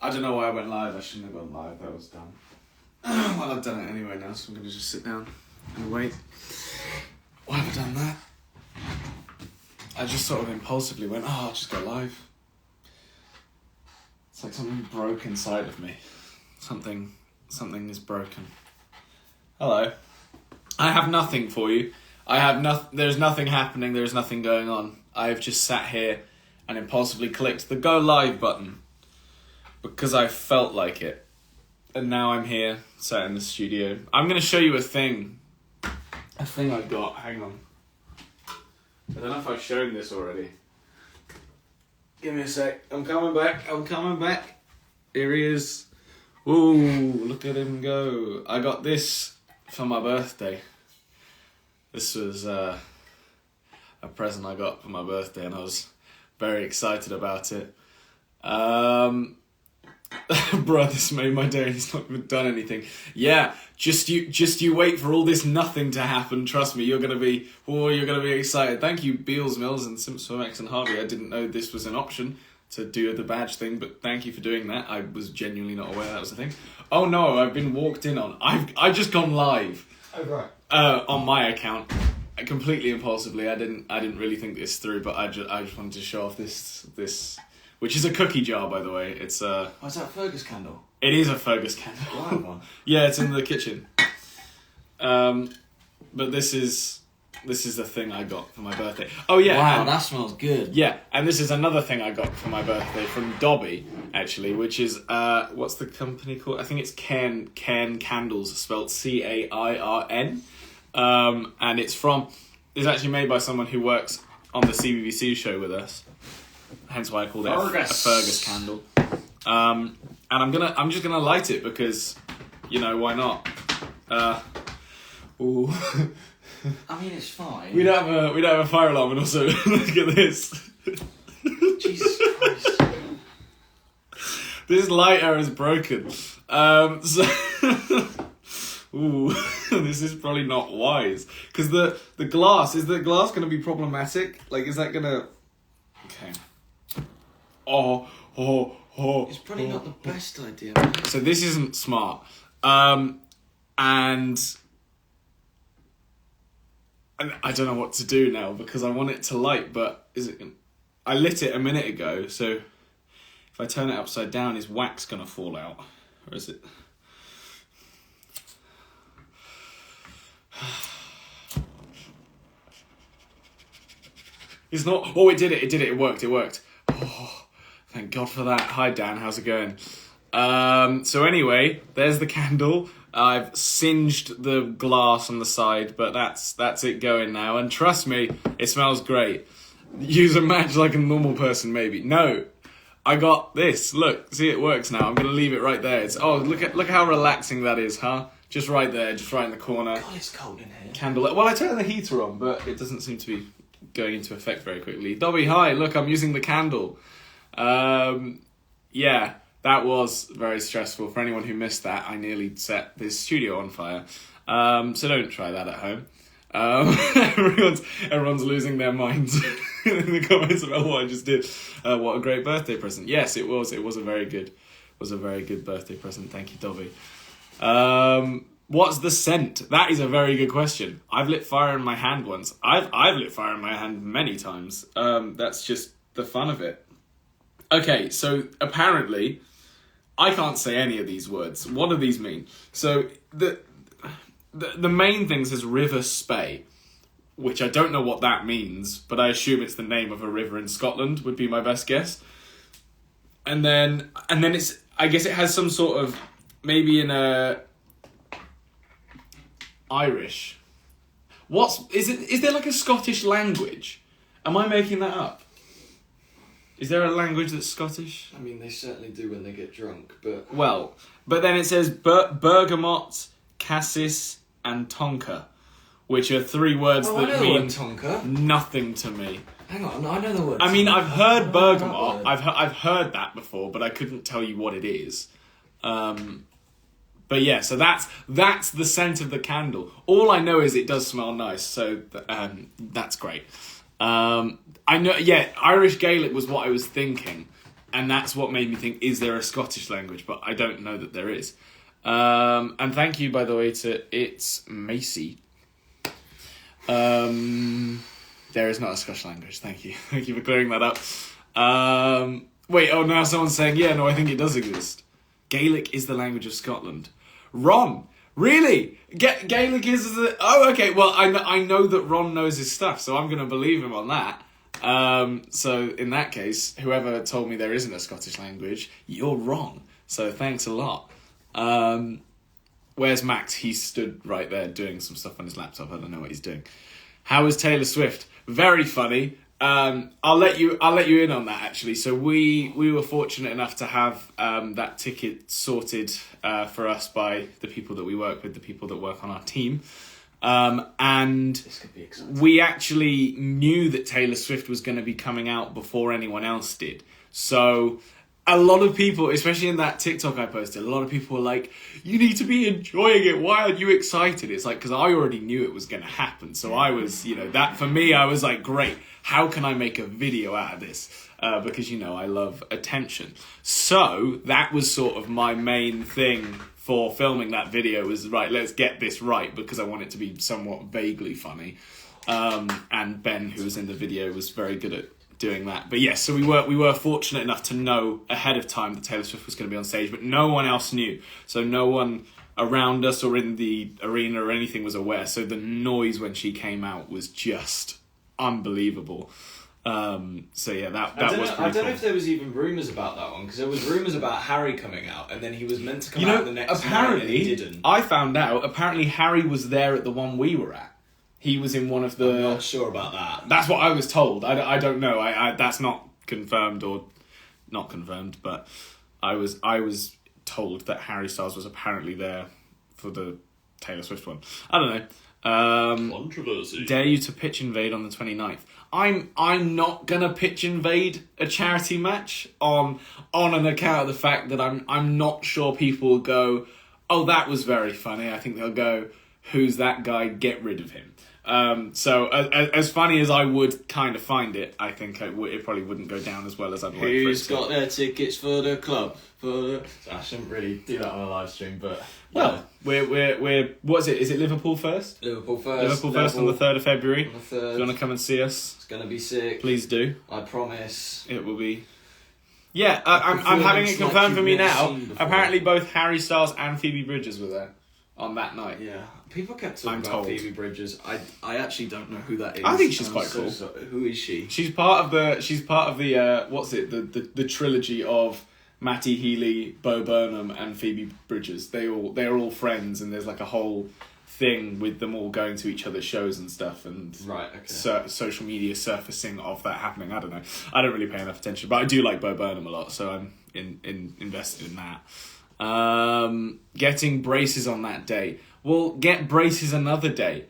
I don't know why I went live. I shouldn't have gone live. That was dumb. Well, I've done it anyway now, so I'm going to just sit down and wait. Why have I done that? I just sort of impulsively went, I'll just go live. It's like something broke inside of me. Something is broken. Hello. I have nothing for you. There's nothing happening. There's nothing going on. I've just sat here and impulsively clicked the go live button because I felt like it. And now I'm here, sat in the studio. I'm going to show you a thing I got. Hang on. I don't know if I've shown this already. Give me a sec. I'm coming back. Here he is. Ooh, look at him go. I got this for my birthday. This was a present I got for my birthday, and I was very excited about it. Bro, this made my day. He's not even done anything. Yeah, just you wait for all this nothing to happen. Trust me, you're gonna be excited. Thank you, Beals, Mills, and Simpson X and Harvey. I didn't know this was an option to do the badge thing, but thank you for doing that. I was genuinely not aware that was a thing. Oh no, I've been walked in on. I've just gone live. Oh right. On my account, completely impulsively. I didn't really think this through, but I just wanted to show off this, which is a cookie jar, by the way. It's Oh, is that a Fergus candle? It is a Fergus candle. Right one. Yeah, it's in the kitchen. But this is the thing I got for my birthday. Oh yeah. Wow, that smells good. Yeah, and this is another thing I got for my birthday from Dobby, actually, which is what's the company called? I think it's Cairn Candles, spelled Cairn. And it's actually made by someone who works on the CBBC show with us. Hence why I called it a Fergus candle. And I'm just gonna light it because, why not? Ooh. I mean, it's fine. We don't have a fire alarm, and also look at this. Jesus Christ. This lighter is broken. Ooh, this is probably not wise. Because the glass, is the glass going to be problematic? Like, is that going to... Okay. It's probably not the best idea, man. So this isn't smart. And I don't know what to do now because I want it to light, but I lit it a minute ago, so if I turn it upside down, is wax going to fall out? Or is it... It's not... Oh, it did it. It worked. Oh, thank God for that. Hi, Dan. How's it going? So anyway, there's the candle. I've singed the glass on the side, but that's it going now. And trust me, it smells great. Use a match like a normal person, maybe. No, I got this. Look, see, it works now. I'm gonna leave it right there. Look how relaxing that is, huh? Just right there, just right in the corner. God, it's cold in here. Candle. Well, I turned the heater on, but it doesn't seem to be going into effect very quickly. Dobby, hi. Look, I'm using the candle. Yeah. That was very stressful. For anyone who missed that, I nearly set this studio on fire. So don't try that at home. Everyone's losing their minds in the comments about what I just did. What a great birthday present. Yes, it was. It was a very good birthday present. Thank you, Dobby. What's the scent? That is a very good question. I've lit fire in my hand once. I've lit fire in my hand many times. That's just the fun of it. Okay, so apparently... I can't say any of these words. What do these mean? So the main thing says River Spey, which I don't know what that means, but I assume it's the name of a river in Scotland, would be my best guess. And then it's, I guess it has some sort of, maybe in a Irish. Is there like a Scottish language? Am I making that up? Is there a language that's Scottish? I mean, they certainly do when they get drunk, but... Well, but then it says bergamot, cassis, and tonka, which are three words that mean tonka. Nothing to me. Hang on, I know the word. I mean, I've heard bergamot. I've heard that before, but I couldn't tell you what it is. But yeah, so that's the scent of the candle. All I know is it does smell nice, so that's great. I know, yeah, Irish Gaelic was what I was thinking, And that's what made me think, is there a Scottish language? But I don't know that there is. And thank you, by the way, to It's Macy. There is not a Scottish language. Thank you. Thank you for clearing that up. Wait, now someone's saying, yeah, no, I think it does exist. Gaelic is the language of Scotland. Ron, really? Gaelic is the... Oh, okay, well, I know that Ron knows his stuff, so I'm going to believe him on that. So in that case, whoever told me there isn't a Scottish language, you're wrong. So thanks a lot. Where's Max? He stood right there doing some stuff on his laptop. I don't know what he's doing. How is Taylor Swift? Very funny. I'll let you in on that, actually. So we were fortunate enough to have that ticket sorted for us by the people that we work with, the people that work on our team. And This could be exciting. we actually knew that Taylor Swift was going to be coming out before anyone else did. So a lot of people, especially in that TikTok I posted, a lot of people were like, you need to be enjoying it. Why aren't you excited? It's like, because I already knew it was going to happen. So I was, that for me, I was like, great. How can I make a video out of this? Because, I love attention. So that was sort of my main thing for filming that video was, right, let's get this right, because I want it to be somewhat vaguely funny. And Ben, who was in the video, was very good at doing that. But yes, so we were fortunate enough to know ahead of time that Taylor Swift was going to be on stage, but no one else knew. So no one around us or in the arena or anything was aware. So the noise when she came out was just unbelievable. So yeah, that was pretty I don't know cool. if there was even rumours about that one, because there was rumours about Harry coming out, and then he was meant to come out the next night, and he didn't. I found out, apparently Harry was there at the one we were at. He was in one of the... I'm not sure about that. That's what I was told. I don't know. I that's not confirmed or not confirmed, but I was told that Harry Styles was apparently there for the Taylor Swift one. I don't know. Controversy. Dare you to pitch invade on the 29th. I'm not gonna pitch invade a charity match on an account of the fact that I'm not sure people will go, oh, that was very funny. I think they'll go, who's that guy? Get rid of him. So as funny as I would kind of find it, I think it probably wouldn't go down as well as I'd like for it to. Who's got their tickets for the club? I shouldn't really do that on a live stream, but well, we're what is it? Is it Liverpool first? Liverpool first. Liverpool first on the 3rd of February. On the If you 3rd. want to come and see us, It's gonna be sick. please do. I promise. It will be. Yeah, I'm having it Performance like confirmed for you've me never now. seen before. Apparently, both Harry Styles and Phoebe Bridgers were there on that night. Yeah, people kept talking I'm about told. Phoebe Bridgers. I actually don't know who that is. I think she's I'm quite so cool. sorry. Who is she? She's part of the what's it, the trilogy of Matty Healy, Bo Burnham, and Phoebe Bridgers. They're all friends, and there's like a whole thing with them all going to each other's shows and stuff, and Right. Okay. social media surfacing of that happening. I don't know. I don't really pay enough attention, but I do like Bo Burnham a lot, so I'm invested in that. Getting braces on that day. Well, get braces another day.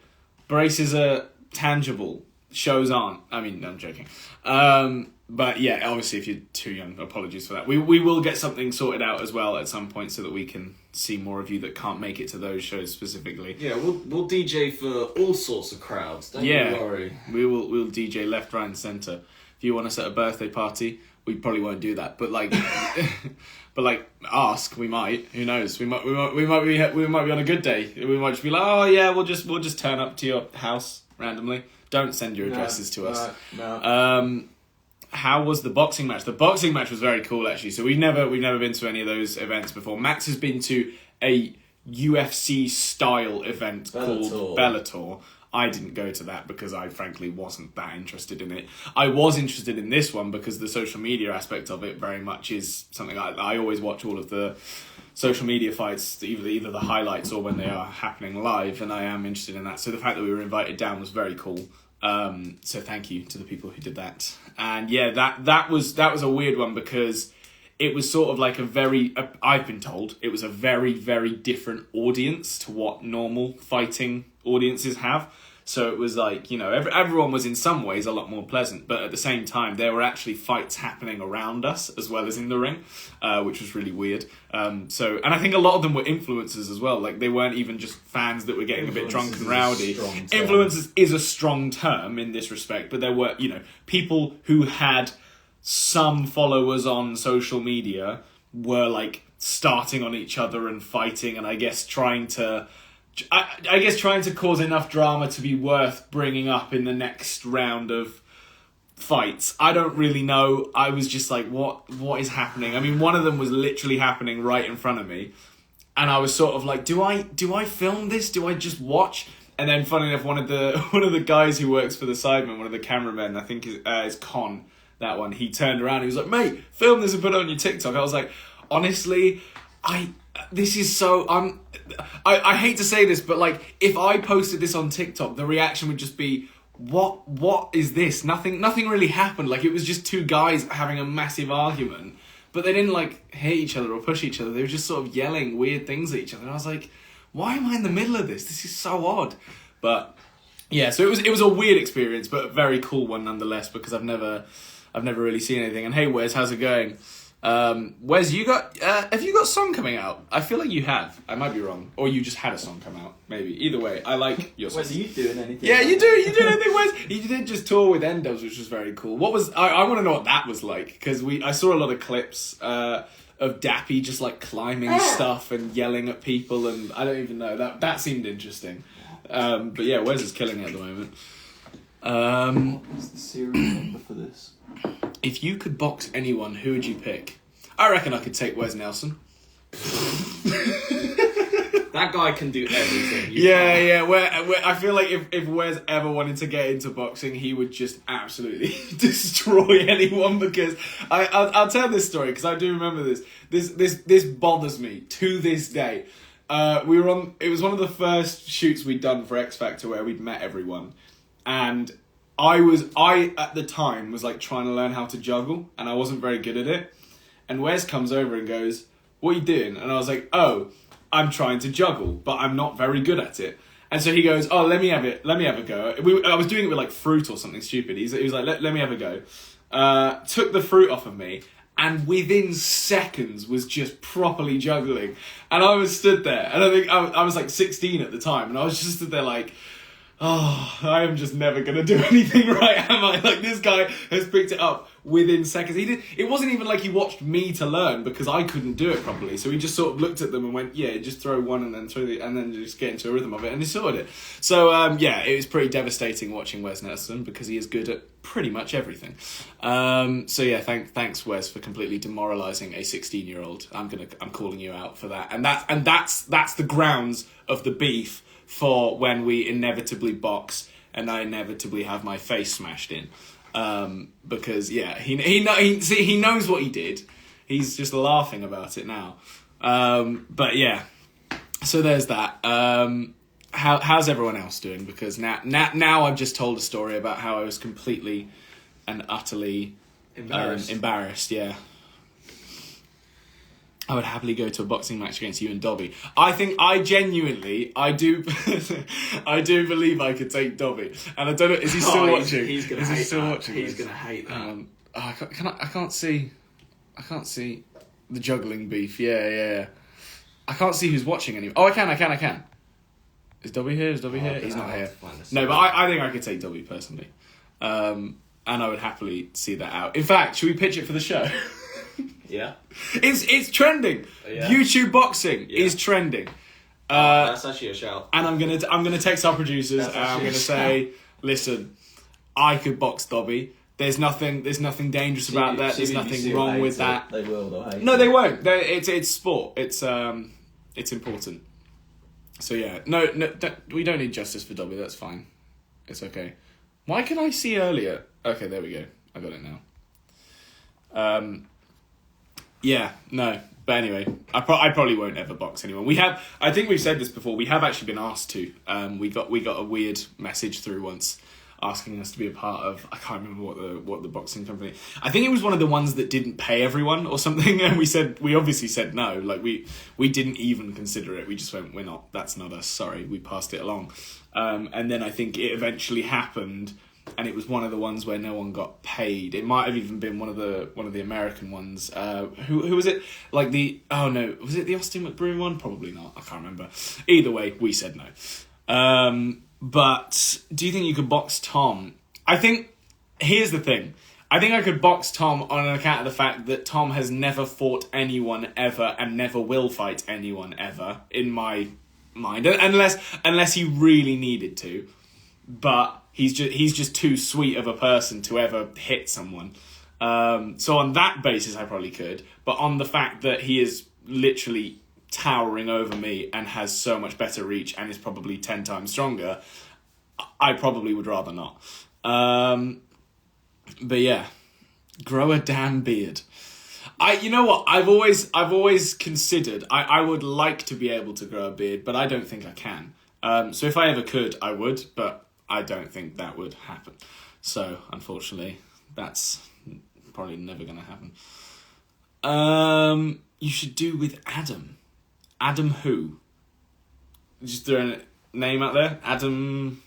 Braces are tangible. Shows aren't. I mean, no, I'm joking. But yeah, obviously, if you're too young, apologies for that. We will get something sorted out as well at some point so that we can see more of you that can't make it to those shows specifically. Yeah, we'll DJ for all sorts of crowds. Don't you worry. We'll DJ left, right, and centre. If you want us at a birthday party, we probably won't do that. But ask. We might. Who knows? We might be on a good day. We might just be like, oh yeah, we'll just turn up to your house randomly. Don't send your addresses to us. No. How was the boxing match? The boxing match was very cool, actually. So we've never been to any of those events before. Max has been to a UFC style event called Bellator. I didn't go to that because I frankly wasn't that interested in it. I was interested in this one because the social media aspect of it very much is something I always watch all of the social media fights, either the highlights or when they are happening live, and I am interested in that. So the fact that we were invited down was very cool. So thank you to the people who did that. And yeah, that was a weird one because it was sort of like I've been told it was a very, very different audience to what normal fighting audiences have. So it was like, everyone was in some ways a lot more pleasant, but at the same time, there were actually fights happening around us as well as in the ring, which was really weird. And I think a lot of them were influencers as well. Like, they weren't even just fans that were getting a bit drunk and rowdy. Influencers is a strong term in this respect, but there were, people who had some followers on social media were like starting on each other and fighting, and I guess trying to cause enough drama to be worth bringing up in the next round of fights. I don't really know. I was just like, what is happening? I mean, one of them was literally happening right in front of me, and I was sort of like, do I film this? Do I just watch? And then, funny enough, one of the guys who works for the Sidemen, one of the cameramen, I think is Con, that one, he turned around, he was like, mate, film this and put it on your TikTok. I was like, honestly, this is so... I hate to say this, but like, if I posted this on TikTok, the reaction would just be, what is this? Nothing really happened. Like, it was just two guys having a massive argument, but they didn't like hit each other or push each other. They were just sort of yelling weird things at each other. And I was like, why am I in the middle of this? This is so odd. But yeah, so it was a weird experience, but a very cool one nonetheless, because I've never really seen anything. And hey, Wes, how's it going? Wes, have you got a song coming out? I feel like you have. I might be wrong. Or you just had a song come out. Maybe. Either way, I like your song. Wes, are you doing anything? Yeah, you do anything, Wes. You did just tour with Endos, which was very cool. I want to know what that was like, because I saw a lot of clips of Dappy just like climbing stuff and yelling at people, and I don't even know. That seemed interesting. But yeah, Wes is killing it at the moment. What's the serial number for this? If you could box anyone, who would you pick? I reckon I could take Wes Nelson. That guy can do everything. Yeah. Where I feel like if Wes ever wanted to get into boxing, he would just absolutely destroy anyone. Because I'll tell this story, because I do remember this. This bothers me to this day. It was one of the first shoots we'd done for X Factor where we'd met everyone, and I at the time was like trying to learn how to juggle, and I wasn't very good at it. And Wes comes over and goes, "What are you doing?" And I was like, "Oh, I'm trying to juggle, but I'm not very good at it." And so he goes, "Oh, let me have a go." I was doing it with like fruit or something stupid. He was like, let me have a go. Took the fruit off of me, and within seconds was just properly juggling. And I was stood there, and I think I was like 16 at the time, and I was just stood there like, oh, I am just never going to do anything right, am I? Like, this guy has picked it up within seconds. It wasn't even like he watched me to learn, because I couldn't do it properly. So he just sort of looked at them and went, yeah, just throw one and then and then just get into a rhythm of it, and he sorted it. So, yeah, it was pretty devastating watching Wes Nelson, because he is good at pretty much everything. So yeah, thanks Wes for completely demoralising a 16-year-old. I'm calling you out for that. And that's the grounds of the beef for when we inevitably box and I inevitably have my face smashed in. Because yeah, he knows what he did. He's just laughing about it now. But yeah, so there's that. How's everyone else doing? Because now I've just told a story about how I was completely and utterly embarrassed. Yeah. I would happily go to a boxing match against you and Dobby. I think I do believe I could take Dobby. And I don't know, is he still watching? He's gonna hate that. He's gonna hate that. I can't see the juggling beef. Yeah. I can't see who's watching anymore. Oh, I can. Is Dobby here? He's not here. No, but I think I could take Dobby personally. And I would happily see that out. In fact, should we pitch it for the show? Yeah. It's trending. Yeah. YouTube boxing is trending. That's actually a shout. And I'm gonna text our producers and I'm gonna say, listen, I could box Dobby. There's nothing dangerous about that. There's nothing wrong with that. They will though. No, they won't. It's sport. It's important. So yeah, no, we don't need justice for Dobby. That's fine. It's okay. Why can I see earlier? Okay, there we go. I got it now. Yeah, no. But anyway, I probably won't ever box anyone. I think we've said this before, we have actually been asked to. We got a weird message through once asking us to be a part of, I can't remember what the boxing company, I think it was one of the ones that didn't pay everyone or something, and we obviously said no. Like, we didn't even consider it. We just went, that's not us, sorry, we passed it along. And then I think it eventually happened, and it was one of the ones where no one got paid. It might have even been one of the American ones. Who was it? Like was it the Austin McBroom one? Probably not. I can't remember. Either way, we said no. But do you think you could box Tom? I think here's the thing. I think I could box Tom on account of the fact that Tom has never fought anyone ever and never will fight anyone ever, in my mind, unless he really needed to. But he's just too sweet of a person to ever hit someone. So on that basis, I probably could. But on the fact that he is literally towering over me and has so much better reach and is probably 10 times stronger, I probably would rather not. But yeah, grow a damn beard. You know what? I've always considered I would like to be able to grow a beard, but I don't think I can. So if I ever could, I would, but I don't think that would happen. So unfortunately, that's probably never going to happen. You should do with Adam. Adam who? Just throw a name out there. Adam.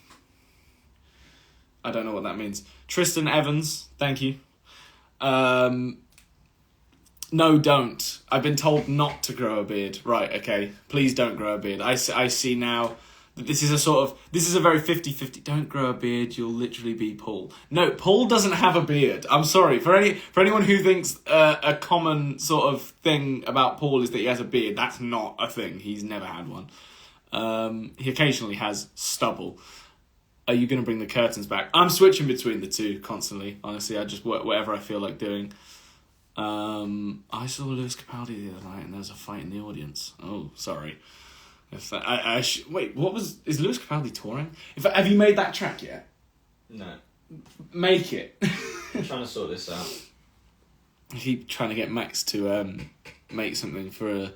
I don't know what that means. Tristan Evans, thank you. No, don't. I've been told not to grow a beard. Right, okay. Please don't grow a beard. I see now that this is a very 50-50. Don't grow a beard, you'll literally be Paul. No, Paul doesn't have a beard. I'm sorry. For anyone who thinks a common sort of thing about Paul is that he has a beard, that's not a thing. He's never had one. He occasionally has stubble. Are you going to bring the curtains back? I'm switching between the two constantly, honestly. I just work whatever I feel like doing. I saw Lewis Capaldi the other night and there was a fight in the audience. Oh, sorry. Wait, is Lewis Capaldi touring? Have you made that track yet? No. Make it. I'm trying to sort this out. I keep trying to get Max to make something for a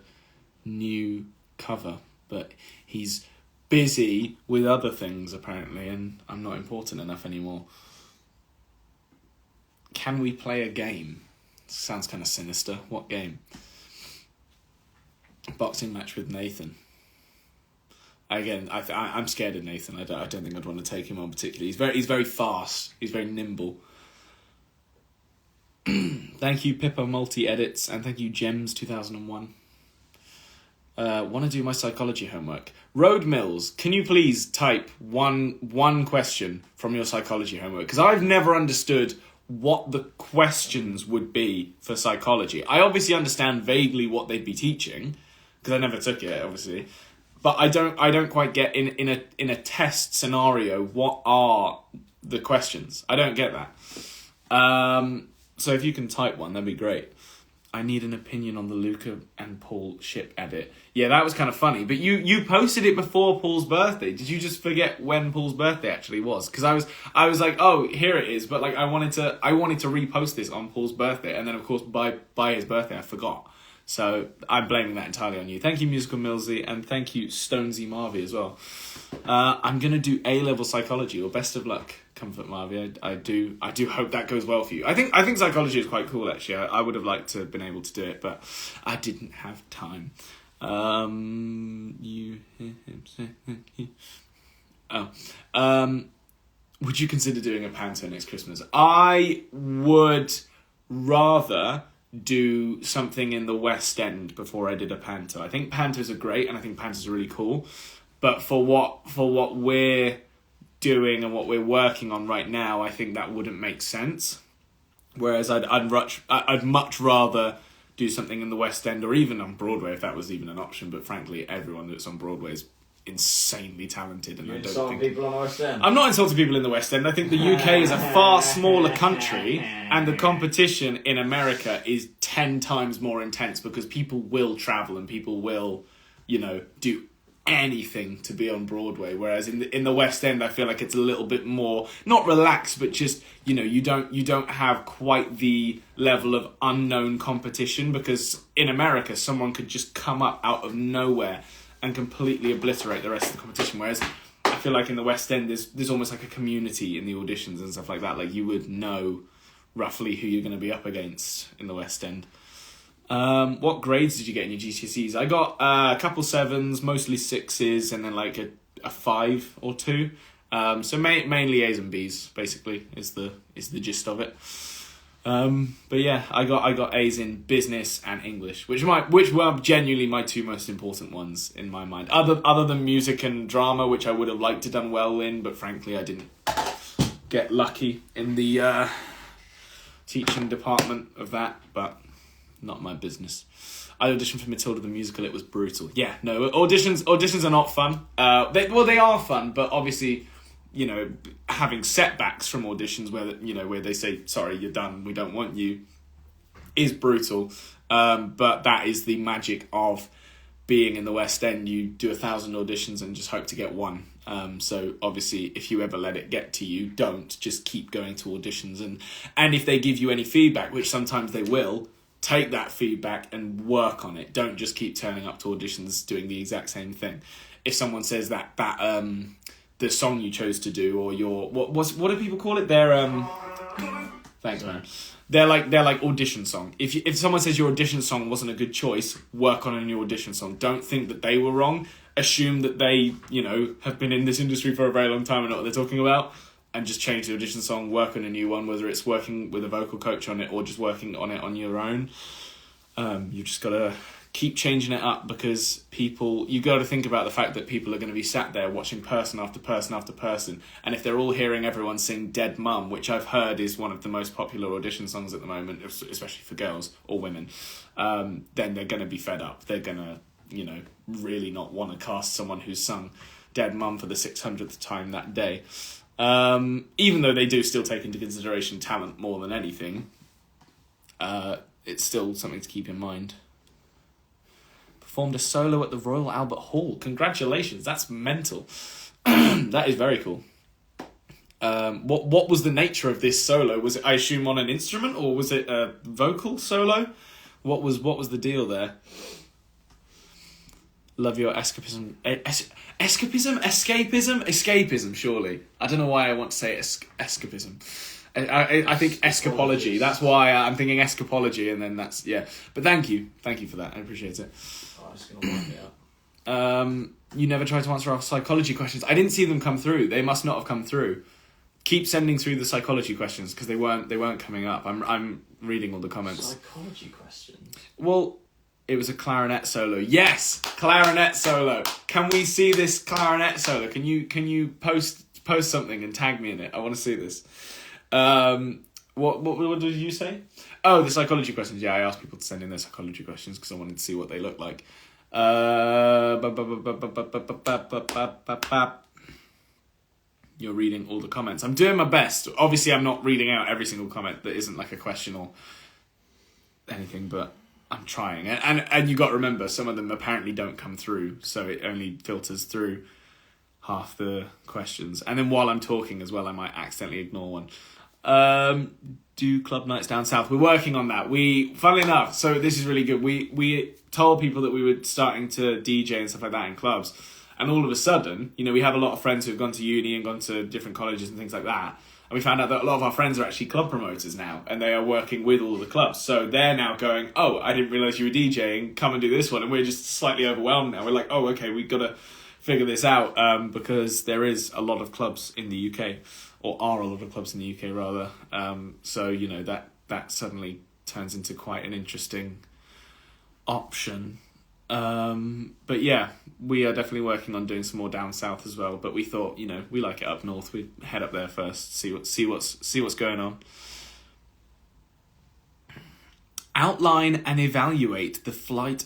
new cover, but he's busy with other things apparently, and I'm not important enough anymore. Can we play a game? Sounds kind of sinister. What game? Boxing match with Nathan. Again, I'm scared of Nathan. I don't think I'd want to take him on particularly. He's very fast. He's very nimble. Thank you, Pippa Multi Edits, and thank you, Gems 2001. Want to do my psychology homework. Road Mills, can you please type one question from your psychology homework? Because I've never understood what the questions would be for psychology. I obviously understand vaguely what they'd be teaching, because I never took it, obviously. But I don't quite get in a test scenario what are the questions. I don't get that. So if you can type one, that'd be great. I need an opinion on the Luca and Paul ship edit. Yeah, that was kind of funny. But you posted it before Paul's birthday. Did you just forget when Paul's birthday actually was? Because I was like, oh, here it is. But like I wanted to repost this on Paul's birthday, and then of course by his birthday I forgot. So I'm blaming that entirely on you. Thank you, Musical Millsy, and thank you, Stonesy Marvy as well. I'm gonna do A-level psychology, or best of luck, Comfort Marvy. I do hope that goes well for you. I think psychology is quite cool actually. I would have liked to have been able to do it, but I didn't have time. Would you consider doing a panto next Christmas? I would rather do something in the West End before I did a panto. I think pantos are great, and I think pantos are really cool. But for what we're doing and what we're working on right now, I think that wouldn't make sense. Whereas I'd much rather do something in the West End or even on Broadway if that was even an option. But frankly, everyone that's on Broadway is insanely talented, and I don't think people on the West End. I'm not insulting people in the West End. I think the UK is a far smaller country, and the competition in America is 10 times more intense because people will travel and people will, do anything to be on Broadway. Whereas in the West End, I feel like it's a little bit more not relaxed, but just you don't have quite the level of unknown competition, because in America someone could just come up out of nowhere and completely obliterate the rest of the competition. Whereas I feel like in the West End, there's almost like a community in the auditions and stuff like that. Like you would know roughly who you're going to be up against in the West End. What grades did you get in your GCSEs? I got a couple 7s, mostly 6s, and then like a 5 or 2. So mainly A's and B's basically is the gist of it. But yeah, I got A's in business and English, which were genuinely my two most important ones in my mind. Other than music and drama, which I would have liked to done well in, but frankly I didn't get lucky in the teaching department of that, but not my business. I auditioned for Matilda the musical. It was brutal. Yeah, no, auditions are not fun. They are fun, but obviously, you know, having setbacks from auditions where they say, sorry, you're done, we don't want you, is brutal. But that is the magic of being in the West End. You do 1,000 auditions and just hope to get one. So obviously, if you ever let it get to you, don't. Just keep going to auditions. And if they give you any feedback, which sometimes they will, take that feedback and work on it. Don't just keep turning up to auditions doing the exact same thing. If someone says that the song you chose to do, or your what do people call it? Thanks, man. They're like audition song. If someone says your audition song wasn't a good choice, work on a new audition song. Don't think that they were wrong. Assume that they, have been in this industry for a very long time and know what they're talking about, and just change the audition song, work on a new one, whether it's working with a vocal coach on it or just working on it on your own. You just gotta keep changing it up, because you got to think about the fact that people are going to be sat there watching person after person after person, and if they're all hearing everyone sing Dead Mum, which I've heard is one of the most popular audition songs at the moment, especially for girls or women, then they're going to be fed up. They're going to, really not want to cast someone who's sung Dead Mum for the 600th time that day. Even though they do still take into consideration talent more than anything, it's still something to keep in mind. Performed a solo at the Royal Albert Hall. Congratulations, that's mental. That is very cool. What was the nature of this solo? Was it, I assume, on an instrument, or was it a vocal solo? What was the deal there? Love your escapism. Escapism, surely. I don't know why I want to say escapism. I think escapology. That's why I'm thinking escapology, and then that's, yeah. But thank you for that. I appreciate it. I'm just gonna wipe it out. You never tried to answer our psychology questions. I didn't see them come through. They must not have come through. Keep sending through the psychology questions, because they weren't coming up. I'm reading all the comments. Psychology questions. Well, it was a clarinet solo. Yes, clarinet solo. Can we see this clarinet solo? Can you post something and tag me in it? I want to see this. What did you say? Oh, the psychology questions. Yeah, I asked people to send in their psychology questions because I wanted to see what they look like. You're reading all the comments. I'm doing my best. Obviously, I'm not reading out every single comment that isn't like a question or anything, but I'm trying. And you got to remember, some of them apparently don't come through, so it only filters through half the questions. And then while I'm talking as well, I might accidentally ignore one. Do club nights down south. We're working on that. Funnily enough, so this is really good. We told people that we were starting to DJ and stuff like that in clubs. And all of a sudden, we have a lot of friends who've gone to uni and gone to different colleges and things like that. And we found out that a lot of our friends are actually club promoters now, and they are working with all of the clubs. So they're now going, oh, I didn't realise you were DJing, come and do this one. And we're just slightly overwhelmed now. We're like, oh, okay, we've got to figure this out, because there is a lot of clubs in the UK, or are a lot of clubs in the UK rather. So, that suddenly turns into quite an interesting option. But yeah, we are definitely working on doing some more down south as well. But we thought, we like it up north. We'd head up there first, see what's going on. Outline and evaluate the fight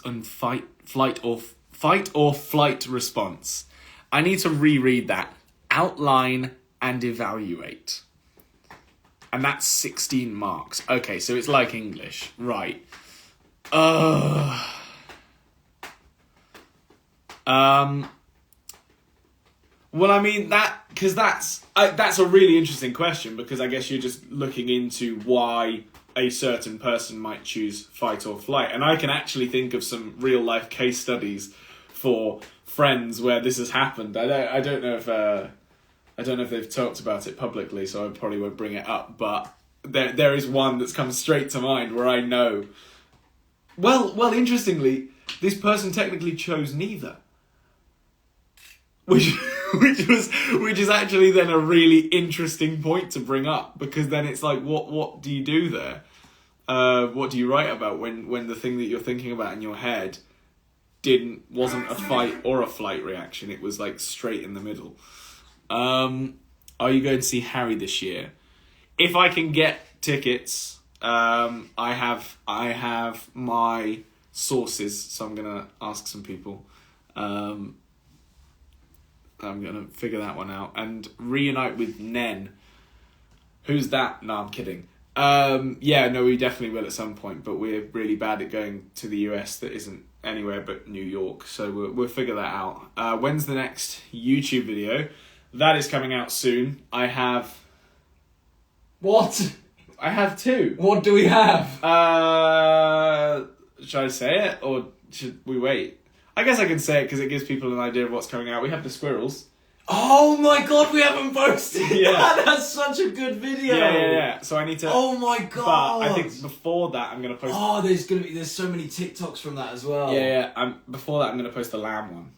or flight response. I need to reread that. Outline and evaluate. And that's 16 marks. Okay, so it's like English. Right. Well, I mean, because that's a really interesting question, because I guess you're just looking into why a certain person might choose fight or flight. And I can actually think of some real life case studies for friends where this has happened. I don't know if they've talked about it publicly, so I probably won't bring it up, but there is one that's come straight to mind where I know. Well, interestingly, this person technically chose neither. Which is actually then a really interesting point to bring up, because then it's like, what do you do there? What do you write about when the thing that you're thinking about in your head wasn't a fight or a flight reaction? It was like straight in the middle. Are you going to see Harry this year? If I can get tickets, I have my sources, so I'm gonna ask some people. I'm gonna figure that one out and reunite with Nen. Who's that? No, I'm kidding. Yeah, no, we definitely will at some point, but we're really bad at going to the US that isn't anywhere but New York, so we'll figure that out. When's the next YouTube video? That is coming out soon. I have... What? I have 2. What do we have? Should I say it, or should we wait? I guess I can say it because it gives people an idea of what's coming out. We have the squirrels. Oh my god, we haven't posted Yeah. that! That's such a good video! Yeah. So I need to... Oh my god! But I think before that I'm going to post... Oh, there's so many TikToks from that as well. Yeah. Before that I'm going to post the lamb one,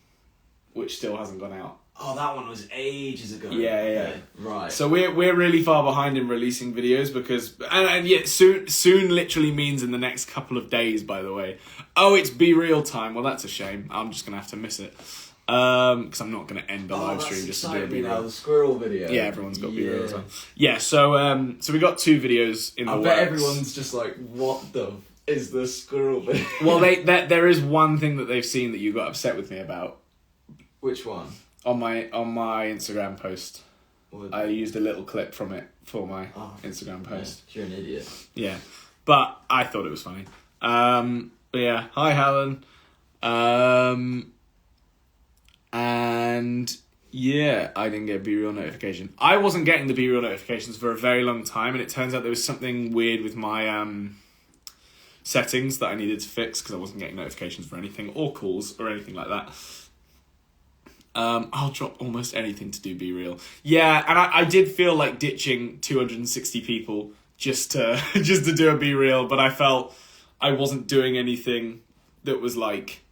which still hasn't gone out. Oh, that one was ages ago. Yeah. Okay, right. So we're really far behind in releasing videos because... And yeah, soon literally means in the next couple of days, by the way. Oh, it's Be Real time. Well, that's a shame. I'm just going to have to miss it. Because I'm not going to end the live stream just to do a Be Real. The squirrel video. Yeah, everyone's got Be Real as well. Yeah, so we got 2 videos in the works. I bet everyone's just like, what the is the squirrel video? Well, there is one thing that they've seen that you got upset with me about. Which one? On my Instagram post. I used a little clip from it for my Instagram post. Yeah, you're an idiot. Yeah, but I thought it was funny. But yeah, hi Helen. And yeah, I didn't get a Be Real notification. I wasn't getting the Be Real notifications for a very long time, and it turns out there was something weird with my settings that I needed to fix because I wasn't getting notifications for anything or calls or anything like that. I'll drop almost anything to do Be Real. Yeah, and I did feel like ditching 260 people just to do a Be Real, but I felt I wasn't doing anything that was like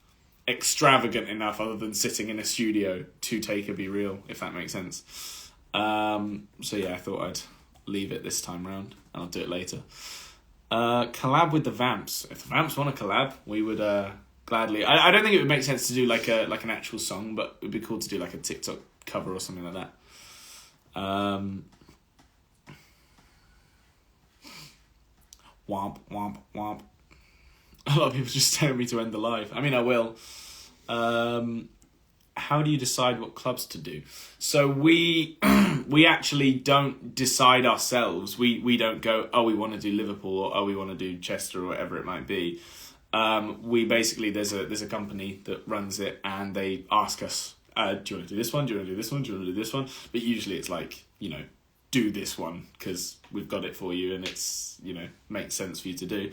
extravagant enough other than sitting in a studio to take a Be Real, if that makes sense. So yeah, I thought I'd leave it this time round and I'll do it later. Collab with the Vamps. If the Vamps want to collab, we would gladly. I don't think it would make sense to do like an actual song, but it would be cool to do like a TikTok cover or something like that. Womp womp womp. A lot of people just telling me to end the live. I mean, I will. How do you decide what clubs to do? So we actually don't decide ourselves. We don't go, oh, we want to do Liverpool or oh, we want to do Chester or whatever it might be. We basically, there's a company that runs it and they ask us, do you want to do this one? Do you want to do this one? Do you want to do this one? But usually it's like, do this one because we've got it for you and it's, makes sense for you to do.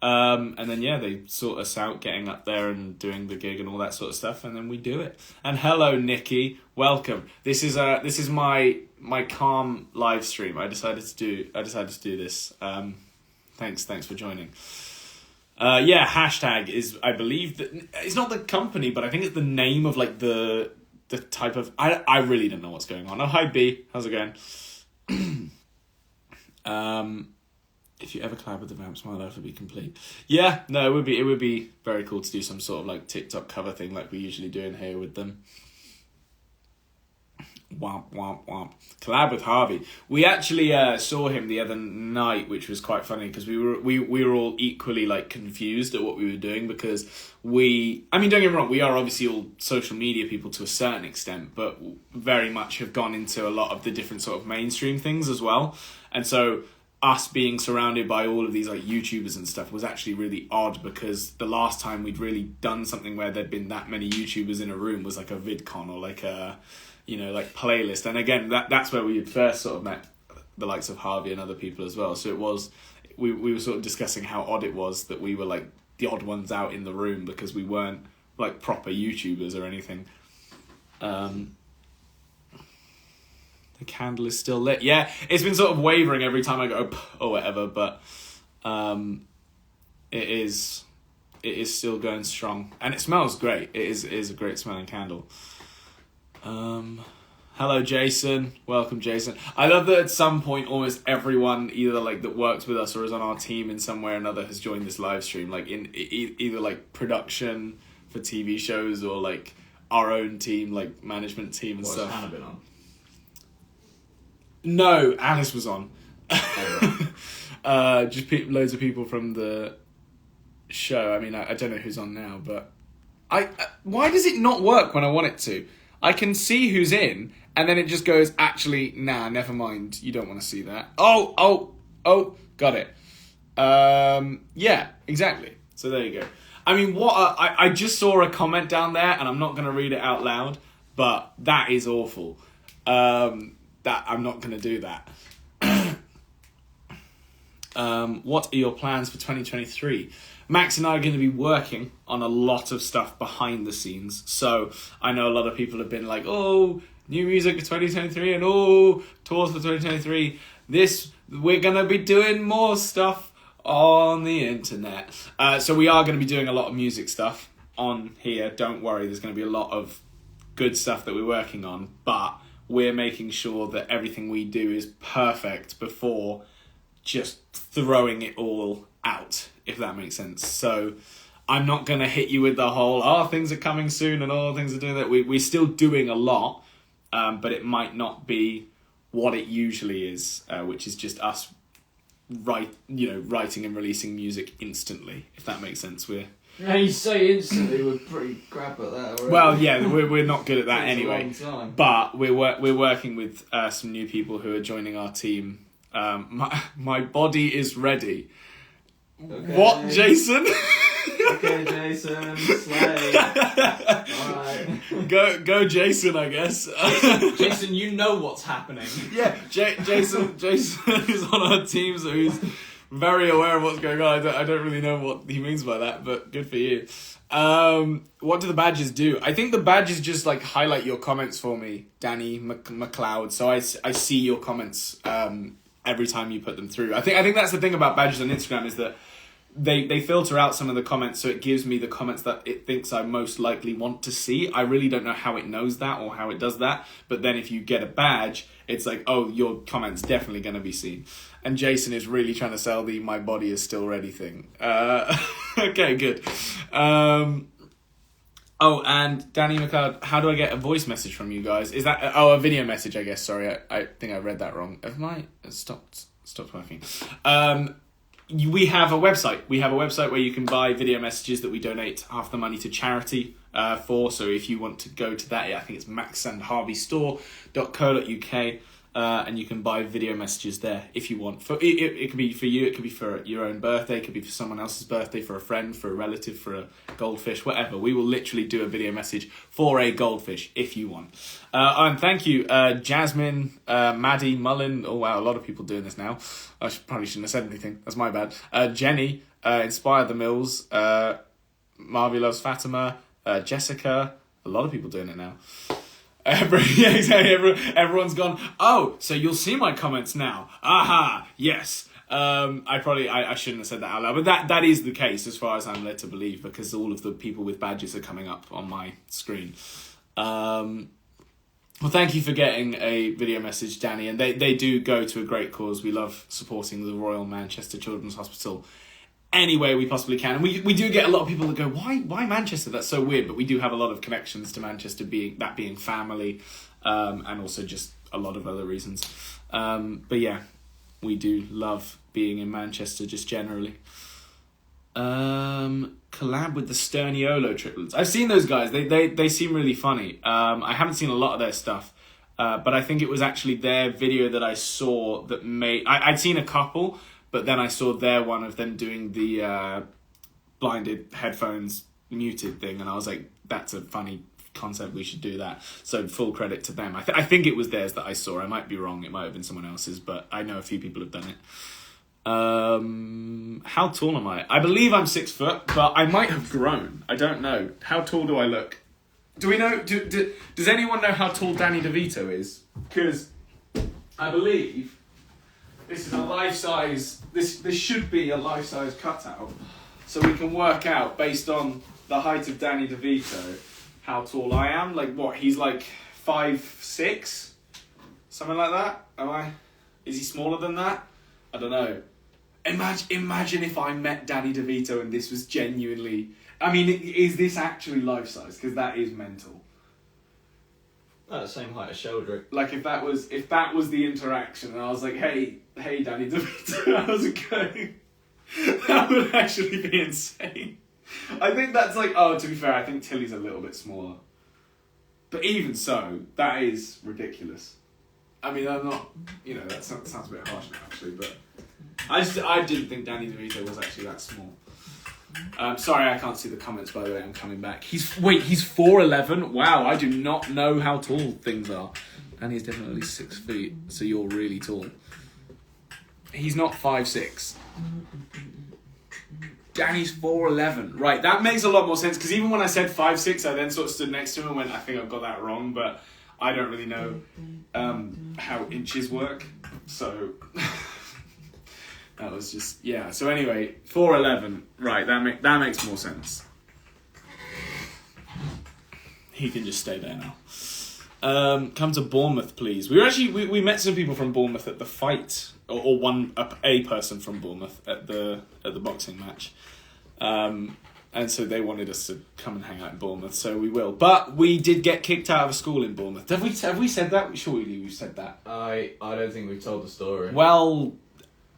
And then yeah, they sort us out getting up there and doing the gig and all that sort of stuff, and then we do it. And hello Nikki, welcome. This is my calm live stream. I decided to do this. Thanks for joining. Yeah, hashtag is, I believe that it's not the company, but I think it's the name of like the type of, I really don't know what's going on. Oh, hi B, how's it going? If you ever collab with the Vamps, my life would be complete. Yeah, no, it would be very cool to do some sort of like TikTok cover thing like we usually do in here with them. Womp womp womp. Collab with Harvey. We actually saw him the other night, which was quite funny because we were all equally like confused at what we were doing because don't get me wrong, we are obviously all social media people to a certain extent, but very much have gone into a lot of the different sort of mainstream things as well, and so us being surrounded by all of these like YouTubers and stuff was actually really odd because the last time we'd really done something where there'd been that many YouTubers in a room was like a VidCon or like a like playlist, and again that's where we had first sort of met the likes of Harvey and other people as well. So it was we were sort of discussing how odd it was that we were like the odd ones out in the room because we weren't like proper YouTubers or anything. The candle is still lit. Yeah, it's been sort of wavering every time I go or whatever, but it is still going strong and it smells great. It is a great smelling candle. Hello Jason, welcome Jason. I love that at some point almost everyone either like that works with us or is on our team in some way or another has joined this live stream, like in either like production for TV shows or like our own team, like management team and stuff. Has Hannah been on? No, Alice was on. Loads of people from the show. I mean, I don't know who's on now, but why does it not work when I want it to? I can see who's in, and then it just goes, actually, nah, never mind. You don't want to see that. Oh, got it. Yeah, exactly. So there you go. I mean, I just saw a comment down there, and I'm not going to read it out loud, but that is awful. That I'm not going to do that. What are your plans for 2023? Max and I are going to be working on a lot of stuff behind the scenes. So I know a lot of people have been like, oh, new music for 2023 and oh, tours for 2023. We're going to be doing more stuff on the internet. So we are going to be doing a lot of music stuff on here. Don't worry, there's going to be a lot of good stuff that we're working on. But we're making sure that everything we do is perfect before just throwing it all out, if that makes sense. So I'm not going to hit you with the whole, things are coming soon and all things are doing that. We're still doing a lot, but it might not be what it usually is, which is just us writing and releasing music instantly, if that makes sense. Yeah, you say instantly, we're pretty crap at that already. Well, yeah, we're not good at that anyway. But we're working with some new people who are joining our team. My body is ready. Okay. What, Jason? Okay, Jason, slay. Alright. Go, Jason, I guess. Jason, you know what's happening. Yeah, Jason is on our team, so he's very aware of what's going on. I don't really know what he means by that, but good for you. What do the badges do? I think the badges just like highlight your comments for me, Danny McLeod. So I see your comments every time you put them through. I think that's the thing about badges on Instagram is that they filter out some of the comments, so it gives me the comments that it thinks I most likely want to see. I really don't know how it knows that or how it does that, but then if you get a badge, it's like, oh, your comment's definitely going to be seen. And Jason is really trying to sell the my body is still ready thing. Okay, good. And Danny McLeod, how do I get a voice message from you guys? Is that a video message? I guess. Sorry, I think I read that wrong. Have I stopped working? We have a website. We have a website where you can buy video messages that we donate half the money to charity for. So if you want to go to that, I think it's maxandharveystore.co.uk. And you can buy video messages there if you want. It could be for you, it could be for your own birthday, it could be for someone else's birthday, for a friend, for a relative, for a goldfish, whatever. We will literally do a video message for a goldfish if you want. And thank you, Jasmine, Maddie, Mullen. Oh wow, a lot of people doing this now. Probably shouldn't have said anything. That's my bad. Jenny, Inspire the Mills, Marvy Loves Fatima, Jessica. A lot of people doing it now. Yeah, exactly. Everyone's gone, oh, so you'll see my comments now. Aha, yes. I shouldn't have said that out loud, but that is the case as far as I'm led to believe, because all of the people with badges are coming up on my screen. Well, thank you for getting a video message, Danny, and they do go to a great cause. We love supporting the Royal Manchester Children's Hospital any way we possibly can. And we do get a lot of people that go, why Manchester? That's so weird. But we do have a lot of connections to Manchester, being family, and also just a lot of other reasons. But yeah, we do love being in Manchester just generally. Collab with the Sterniolo triplets. I've seen those guys. They seem really funny. I haven't seen a lot of their stuff. But I think it was actually their video that I saw that made... I'd seen a couple, but then I saw their one of them doing the blinded headphones muted thing, and I was like, that's a funny concept, we should do that. So full credit to them. I think it was theirs that I saw. I might be wrong, it might have been someone else's, but I know a few people have done it. How tall am I? I believe I'm 6 foot, but I might have grown. I don't know. How tall do I look? Do we know? Does anyone know how tall Danny DeVito is? Because I believe this is a life-size... This should be a life-size cutout. So we can work out, based on the height of Danny DeVito, how tall I am. Like, what? He's like 5'6"? Something like that? Am I? Is he smaller than that? I don't know. Imagine if I met Danny DeVito and this was genuinely... I mean, is this actually life-size? Because that is mental. At the same height as Sheldrick. Like if that was the interaction, and I was like, hey, Danny DeVito, how's it going? That would actually be insane. I think that's like, to be fair, I think Tilly's a little bit smaller. But even so, that is ridiculous. I mean, I'm not, that sounds a bit harsh now, actually, but I didn't think Danny DeVito was actually that small. Sorry, I can't see the comments, by the way. I'm coming back. He's 4'11". Wow, I do not know how tall things are. And he's definitely 6 feet, so you're really tall. He's not 5'6". Danny's 4'11". Right, that makes a lot more sense, because even when I said 5'6", I then sort of stood next to him and went, I think I've got that wrong, but I don't really know how inches work, so... That was just, yeah. So anyway, 4'11", right, that makes more sense. He can just stay there now. Come to Bournemouth, please. We met some people from Bournemouth at the fight, or a person from Bournemouth at the boxing match. And so they wanted us to come and hang out in Bournemouth, so we will. But we did get kicked out of a school in Bournemouth. Have we said that? Surely we've said that. I don't think we've told the story. Well...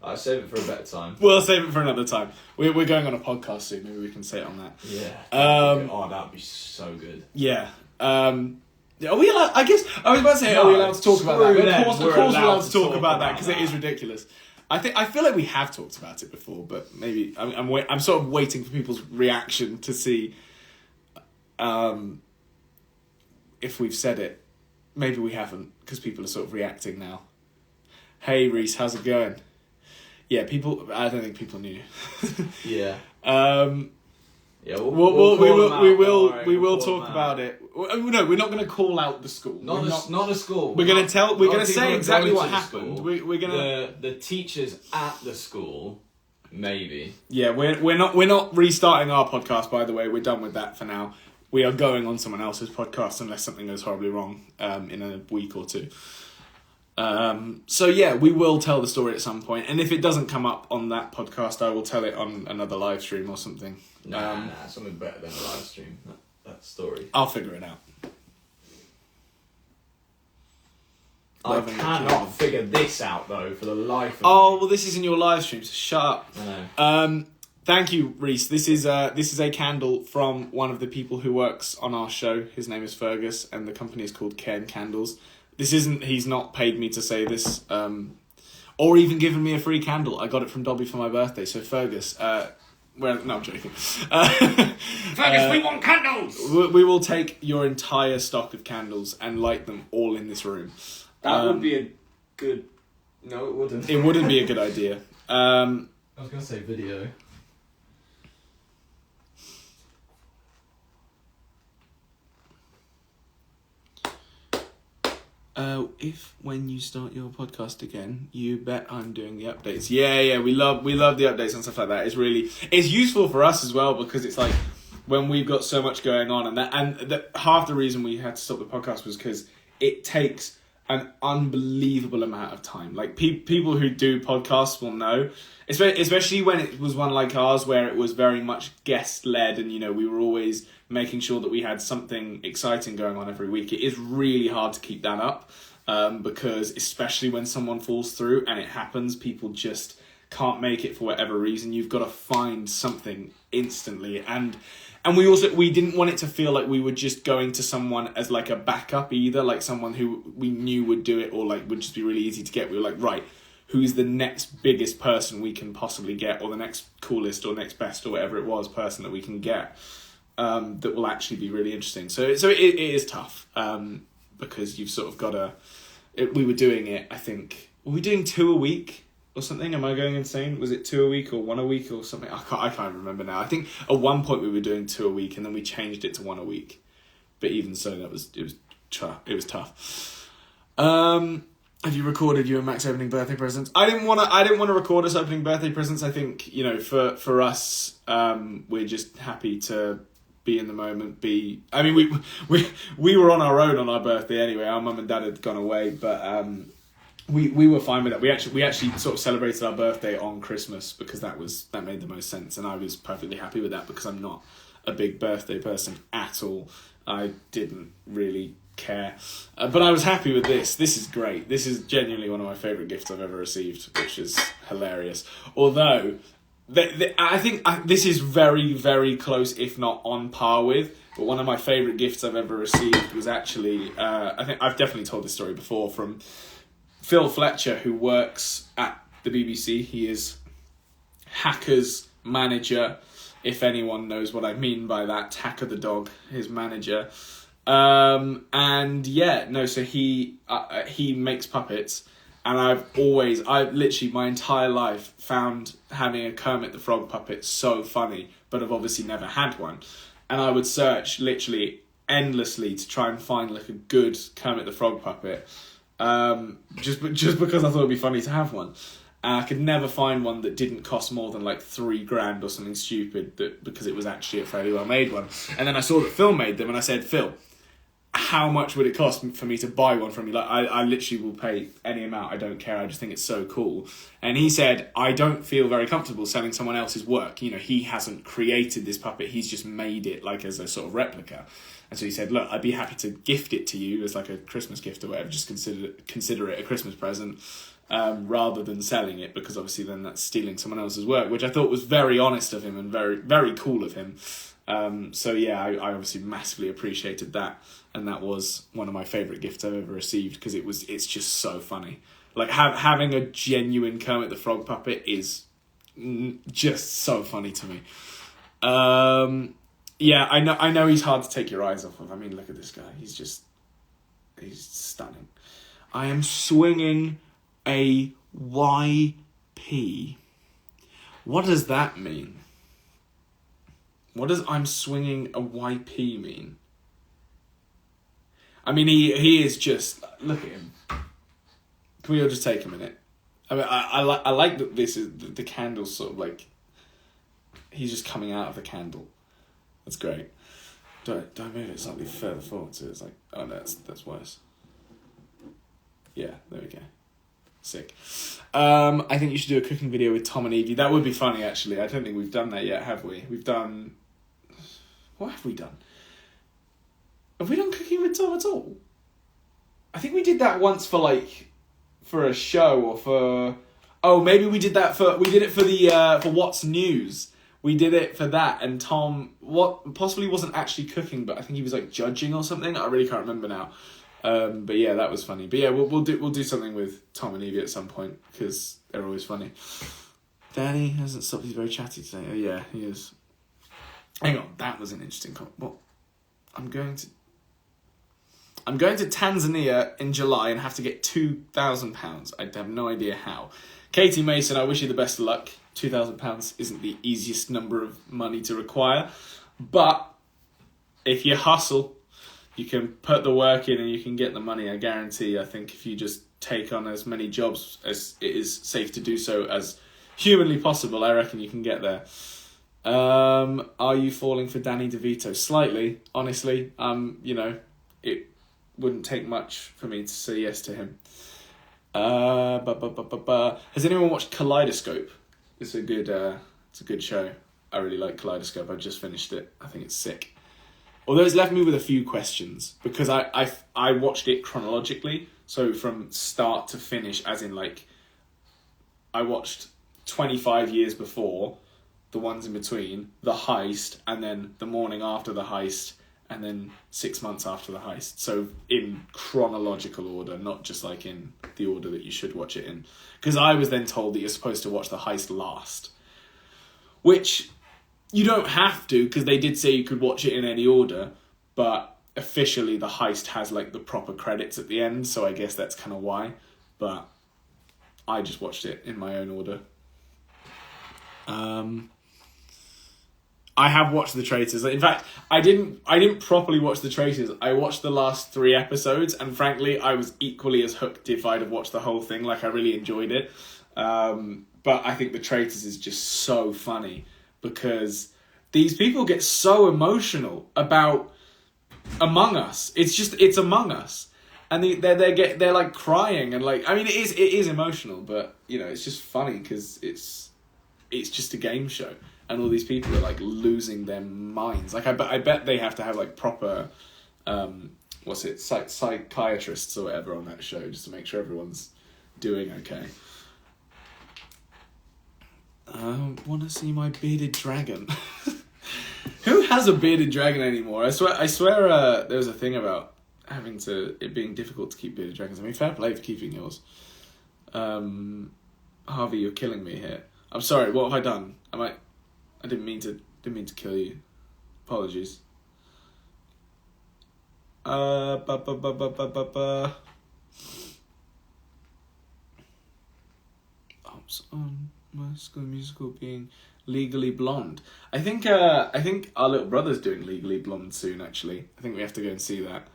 I'll save it for a better time. We'll save it for another time. We're going on a podcast soon. Maybe we can say it on that. Yeah. That'd be so good. Yeah. Are we allowed? I guess I was about to say, are we allowed to talk about that? Of course, we're allowed to talk about that because it is ridiculous. I feel like we have talked about it before, but maybe I'm sort of waiting for people's reaction to see if we've said it. Maybe we haven't because people are sort of reacting now. Hey Reese, how's it going? Yeah, I don't think people knew. Yeah. Yeah, we will talk about it. No, we're not going to call out the school. Not a school. We're going to say exactly what happened. We're going to the teachers at the school, maybe. Yeah, we're not restarting our podcast. By the way, we're done with that for now. We are going on someone else's podcast unless something goes horribly wrong in a week or two. So yeah, we will tell the story at some point, and if it doesn't come up on that podcast, I will tell it on another live stream or something. Nah, something better than a live stream. That story. I'll figure it out. I cannot figure this out though for the life of me. Well, this isn't your live stream, so shut up. I know. Thank you, Reese. This is a candle from one of the people who works on our show. His name is Fergus, and the company is called Cairn Candles. He's not paid me to say this, or even given me a free candle. I got it from Dobby for my birthday, so Fergus, no, I'm joking. Fergus, we want candles! We will take your entire stock of candles and light them all in this room. That would be a good... No, it wouldn't. It wouldn't be a good idea. I was going to say video. If when you start your podcast again, you bet I'm doing the updates. Yeah, we love the updates and stuff like that. It's useful for us as well because it's like when we've got so much going on, and half the reason we had to stop the podcast was because it takes an unbelievable amount of time. Like people who do podcasts will know, especially when it was one like ours where it was very much guest led, and we were always making sure that we had something exciting going on every week. It is really hard to keep that up because especially when someone falls through and it happens, people just can't make it for whatever reason. You've got to find something instantly, and we didn't want it to feel like we were just going to someone as like a backup either, like someone who we knew would do it or like would just be really easy to get. We were like, right, who's the next biggest person we can possibly get, or the next coolest or next best or whatever it was person that we can get that will actually be really interesting. So it is tough because you've sort of got to... We were doing it, I think... Were we doing 2 a week or something? Am I going insane? Was it 2 a week or 1 a week or something? I can't remember now. I think at one point we were doing 2 a week and then we changed it to 1 a week. But even so, it was tough. Have you recorded you and Max opening birthday presents? I didn't want to record us opening birthday presents. I think for us, we're just happy to be in the moment. I mean, we were on our own on our birthday anyway. Our mum and dad had gone away, but we were fine with that. We actually sort of celebrated our birthday on Christmas because that made the most sense, and I was perfectly happy with that because I'm not a big birthday person at all. I didn't really care. But I was happy with this. This is great. This is genuinely one of my favourite gifts I've ever received, which is hilarious. Although, I think this is very, very close, if not on par with, but one of my favourite gifts I've ever received was actually, I think I've definitely told this story before, from Phil Fletcher, who works at the BBC. He is Hacker's manager, if anyone knows what I mean by that. Hacker the dog, his manager. So he makes puppets, and I've literally my entire life found having a Kermit the Frog puppet so funny, but I've obviously never had one. And I would search literally endlessly to try and find like a good Kermit the Frog puppet, just because I thought it'd be funny to have one. And I could never find one that didn't cost more than like $3,000 or something stupid, because it was actually a fairly well made one. And then I saw that Phil made them, and I said, Phil, how much would it cost for me to buy one from you? Like, I literally will pay any amount. I don't care. I just think it's so cool. And he said, I don't feel very comfortable selling someone else's work. You know, he hasn't created this puppet. He's just made it like as a sort of replica. And so he said, look, I'd be happy to gift it to you as like a Christmas gift or whatever. Just consider it a Christmas present, rather than selling it, because obviously then that's stealing someone else's work, which I thought was very honest of him and very, very cool of him. I obviously massively appreciated that, and that was one of my favourite gifts I've ever received, because it's just so funny. Like, having a genuine Kermit the Frog puppet is just so funny to me. I know he's hard to take your eyes off of. I mean, look at this guy. He's stunning. I am swinging a YP. What does that mean? What does I'm swinging a YP mean? I mean, he is just... Look at him. Can we all just take a minute? I mean, I like that this is... The candle's sort of like... He's just coming out of the candle. That's great. Do I move it slightly further forward so it's like... Oh, no, that's worse. Yeah, there we go. Sick. I think you should do a cooking video with Tom and Evie. That would be funny, actually. I don't think we've done that yet, have we? We've done... What have we done? Have we done cooking with Tom at all? I think we did that once for a show, or for... Oh, maybe we did that for... We did it for What's News. We did it for that, and Tom possibly wasn't actually cooking, but I think he was like judging or something. I really can't remember now. But yeah, that was funny. But yeah, we'll do something with Tom and Evie at some point, because they're always funny. Danny hasn't stopped. He's very chatty today. Oh yeah, he is. Hang on, that was an interesting comment. What? I'm going to Tanzania in July and have to get £2,000. I have no idea how. Katie Mason, I wish you the best of luck. £2,000 isn't the easiest number of money to require, but if you hustle, you can put the work in and you can get the money. I guarantee. I think if you just take on as many jobs as it is safe to do so as humanly possible, I reckon you can get there. Are you falling for Danny DeVito? Slightly, honestly. It wouldn't take much for me to say yes to him. Has anyone watched Kaleidoscope? It's a good show. I really like Kaleidoscope. I just finished it. I think it's sick. Although it's left me with a few questions, because I watched it chronologically, so from start to finish, as in like, I watched 25 years before, the ones in between, the heist, and then the morning after the heist, and then 6 months after the heist. So in chronological order, not just like in the order that you should watch it in. Because I was then told that you're supposed to watch the heist last, which you don't have to, because they did say you could watch it in any order, but officially the heist has like the proper credits at the end, so I guess that's kind of why. But I just watched it in my own order. I have watched The Traitors. In fact, I didn't properly watch The Traitors. I watched the last 3 episodes, and frankly, I was equally as hooked if I'd have watched the whole thing. Like, I really enjoyed it. But I think The Traitors is just so funny, because these people get so emotional about Among Us. It's Among Us. And they're like crying, and like, I mean, it is emotional, but you know, it's just funny because it's just a game show. And all these people are like losing their minds. Like I bet they have to have like proper psychiatrists or whatever on that show, just to make sure everyone's doing okay. I want to see my bearded dragon. Who has a bearded dragon anymore? I swear. There was a thing about it being difficult to keep bearded dragons. I mean, fair play for keeping yours. Harvey, you're killing me here. I'm sorry. What have I done? I didn't mean to kill you. Apologies. On my School Musical being Legally Blonde. I think our little brother's doing Legally Blonde soon. Actually, I think we have to go and see that.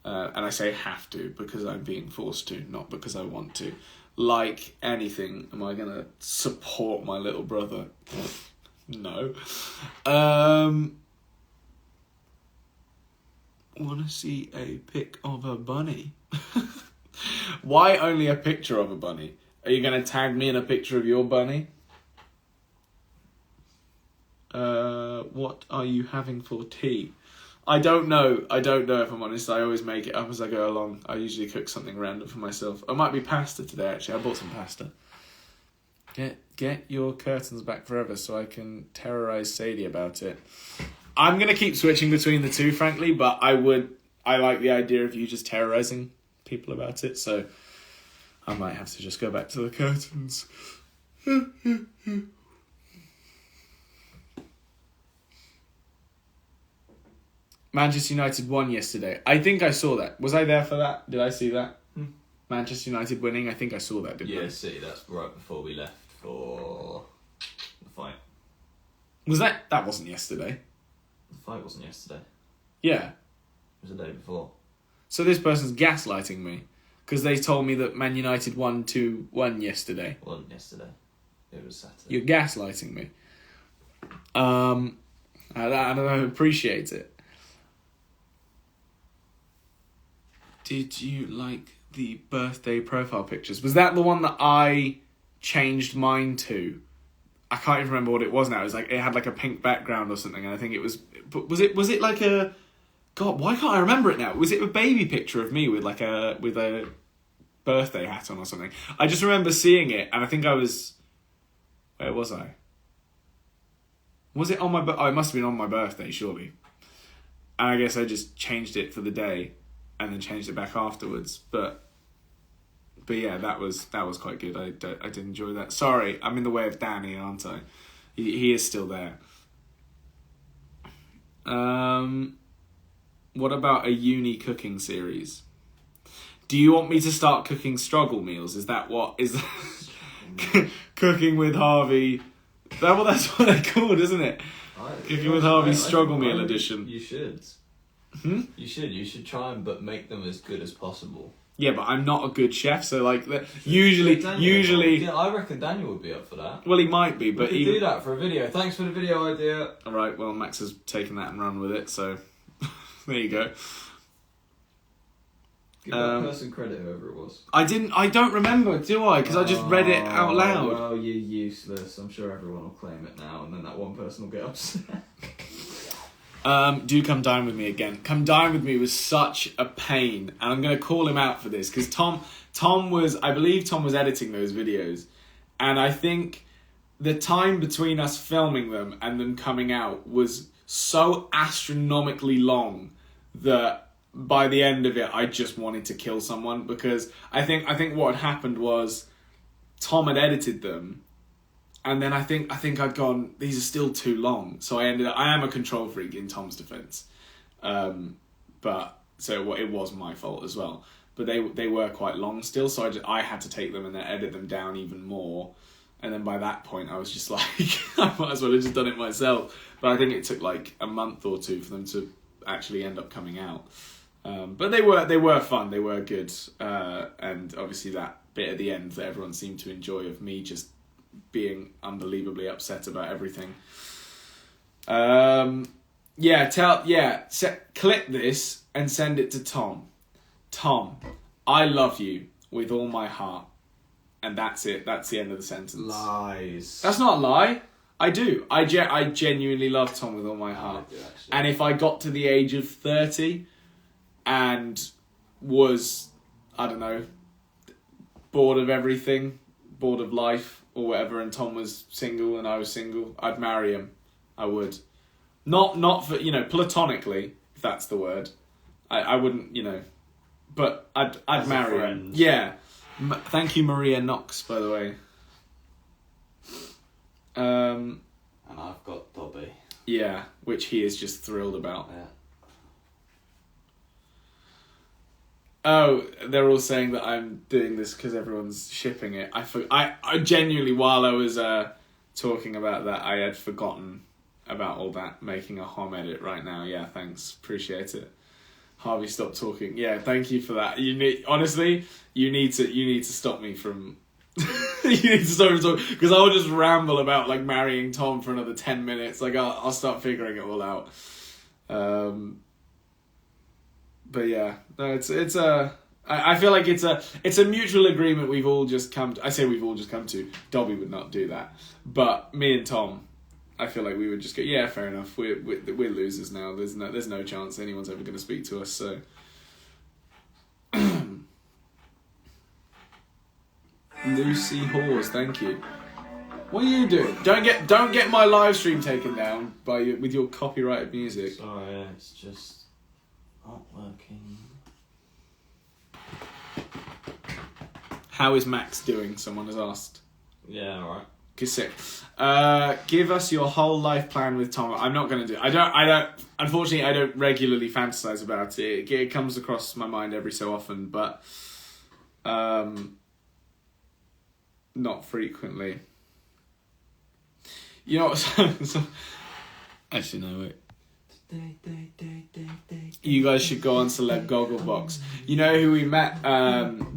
And I say have to because I'm being forced to, not because I want to. Like anything, am I gonna support my little brother? No. Want to see a pic of a bunny? Why only a picture of a bunny? Are you going to tag me in a picture of your bunny? What are you having for tea? I don't know if I'm honest. I always make it up as I go along. I usually cook something random for myself. It might be pasta today, actually. I bought some pasta. Get your curtains back forever so I can terrorise Sadie about it. I'm going to keep switching between the two, frankly, but I like the idea of you just terrorising people about it, so I might have to just go back to the curtains. Manchester United won yesterday. I think I saw that. Was I there for that? Did I see that? Manchester United winning? I think I saw that, didn't I? Yeah, see, that's right before we left for the fight. Was that... That wasn't yesterday. The fight wasn't yesterday. Yeah. It was the day before. So this person's gaslighting me. Because they told me that Man United won 2-1 yesterday. It wasn't yesterday. It was Saturday. You're gaslighting me. I don't appreciate it. Did you like the birthday profile pictures? Was that the one that I changed mine to? I can't even remember what it was now. It was like it had like a pink background or something, and I think it was. But was it like a? God, why can't I remember it now? Was it a baby picture of me with a birthday hat on or something? I just remember seeing it, and I think I was. Where was I? Was it on my? Oh, it must have been on my birthday, surely. And I guess I just changed it for the day, and then changed it back afterwards. But yeah, that was quite good. I did enjoy that. Sorry, I'm in the way of Danny, aren't I? He is still there. What about a uni cooking series? Do you want me to start cooking struggle meals? Is that what is cooking with Harvey? That's what they're called, isn't it? Cooking with Harvey struggle meal edition. You should. You should try and make them as good as possible. Yeah, but I'm not a good chef, so like usually. Yeah, I reckon Daniel would be up for that. Well, he might be, but he could do that for a video. Thanks for the video idea. All right, well, Max has taken that and run with it, so there you go. Give that person credit, whoever it was. I don't remember, do I? Because I just read it out loud. Well, you're useless. I'm sure everyone will claim it now, and then that one person will get upset. Do come dine with me again. Come dine with me was such a pain, and I'm going to call him out for this because I believe Tom was editing those videos, and I think the time between us filming them and them coming out was so astronomically long that by the end of it I just wanted to kill someone, because I think what had happened was Tom had edited them. And then I think I'd gone, these are still too long. So I am a control freak in Tom's defence. But so it was my fault as well. But they were quite long still, so I had to take them and then edit them down even more. And then by that point I was just like, I might as well have just done it myself. But I think it took like a month or two for them to actually end up coming out. But they were fun, they were good. And obviously that bit at the end that everyone seemed to enjoy of me just being unbelievably upset about everything. Clip this and send it to Tom. Tom, I love you with all my heart. And that's it. That's the end of the sentence. Lies. That's not a lie. I do. I genuinely love Tom with all my heart. I do, actually. And if I got to the age of 30 and was, I don't know, bored of everything, bored of life or whatever, and Tom was single and I was single, I'd marry him. I would. Not for, platonically, if that's the word. I wouldn't, but I'd marry him. Yeah. Thank you, Maria Knox, by the way. And I've got Dobby. Yeah, which he is just thrilled about. Yeah. Oh, they're all saying that I'm doing this because everyone's shipping it. I genuinely, while I was talking about that, I had forgotten about all that. Making a home edit right now. Yeah, thanks. Appreciate it. Harvey, stop talking. Yeah, thank you for that. You need to stop me from. You need to stop me talking because I'll just ramble about like marrying Tom for another 10 minutes. Like I'll start figuring it all out. But yeah, no, I feel like it's a mutual agreement we've all just come to. I say we've all just come to. Dobby would not do that, but me and Tom, I feel like we would just go, yeah, fair enough. We're losers now. There's no chance anyone's ever going to speak to us. So. Lucy Hawes, thank you. What are you doing? Don't get my live stream taken down with your copyrighted music. Sorry, it's just not working. How is Max doing? Someone has asked. Yeah, alright. Sick. Give us your whole life plan with Tom. I'm not going to do it. I don't. Unfortunately, I don't regularly fantasize about it. It comes across my mind every so often, but not frequently. You know what? Actually, no, wait. You guys should go on Celeb Gogglebox. You know who we met?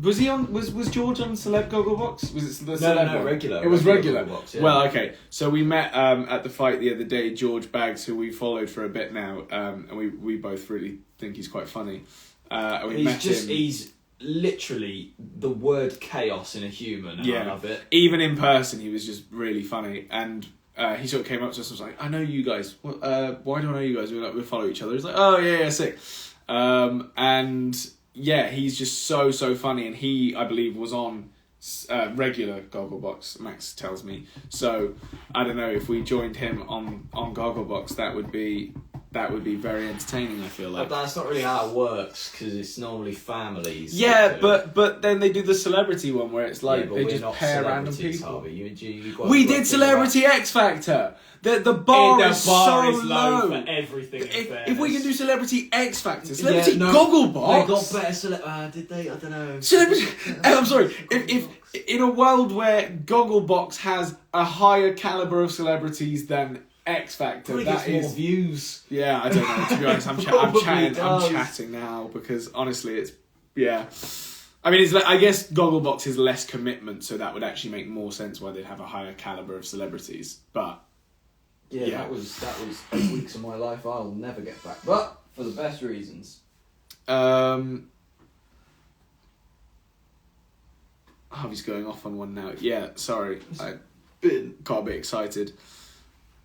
Was he on? Was George on Celeb Gogglebox? Was it the Celeb no, one? regular. It was regular. Gogglebox, yeah. Well, okay. So we met at the fight the other day. George Baggs, who we followed for a bit now, and we both really think he's quite funny. He's literally the word chaos in a human, and I love it. Even in person, he was just really funny, and he sort of came up to us and was like, I know you guys. Why do I know you guys? We follow each other. He's like, oh, yeah, sick. And yeah, he's just so funny. And he, I believe, was on regular Gogglebox, Max tells me. So I don't know, if we joined him on Gogglebox, that would be very entertaining, I feel like. But that's not really how it works, because it's normally families. Yeah, but then they do the celebrity one where it's like they just pair random people. Harvey. We did Celebrity X Factor. The bar is so low for everything. If we can do Celebrity X Factor, Celebrity Gogglebox. They got better. Did they? I don't know. Celebrity. I'm sorry. If in a world where Gogglebox has a higher caliber of celebrities than X Factor, probably that gets is more views. Yeah, I don't know. To be honest, I'm chatting now because honestly, it's I mean, it's like, I guess Gogglebox is less commitment, so that would actually make more sense why they'd have a higher caliber of celebrities. But yeah, that was 8 weeks of my life I'll never get back, but for the best reasons. Harvey's going off on one now. Yeah, sorry, I got a bit excited.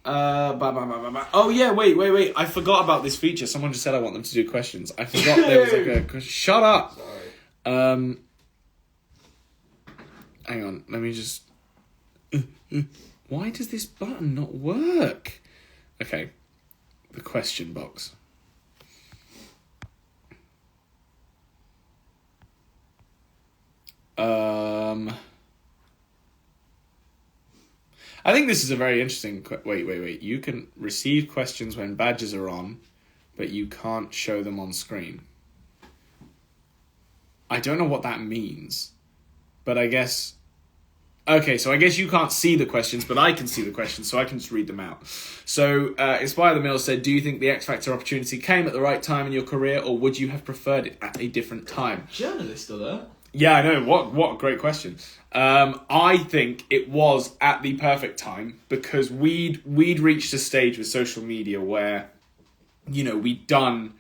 Oh yeah, wait. I forgot about this feature. Someone just said I want them to do questions. I forgot there was like a question. Shut up! Sorry. Hang on, let me just... Why does this button not work? Okay, the question box. I think this is a very interesting... Wait. You can receive questions when badges are on, but you can't show them on screen. I don't know what that means, but I guess... Okay, so I guess you can't see the questions, but I can see the questions, so I can just read them out. So, Inspire the Mill said, do you think the X Factor opportunity came at the right time in your career, or would you have preferred it at a different time? Journalist alert. Yeah, I know. What a great question. I think it was at the perfect time because we'd reached a stage with social media where, we'd done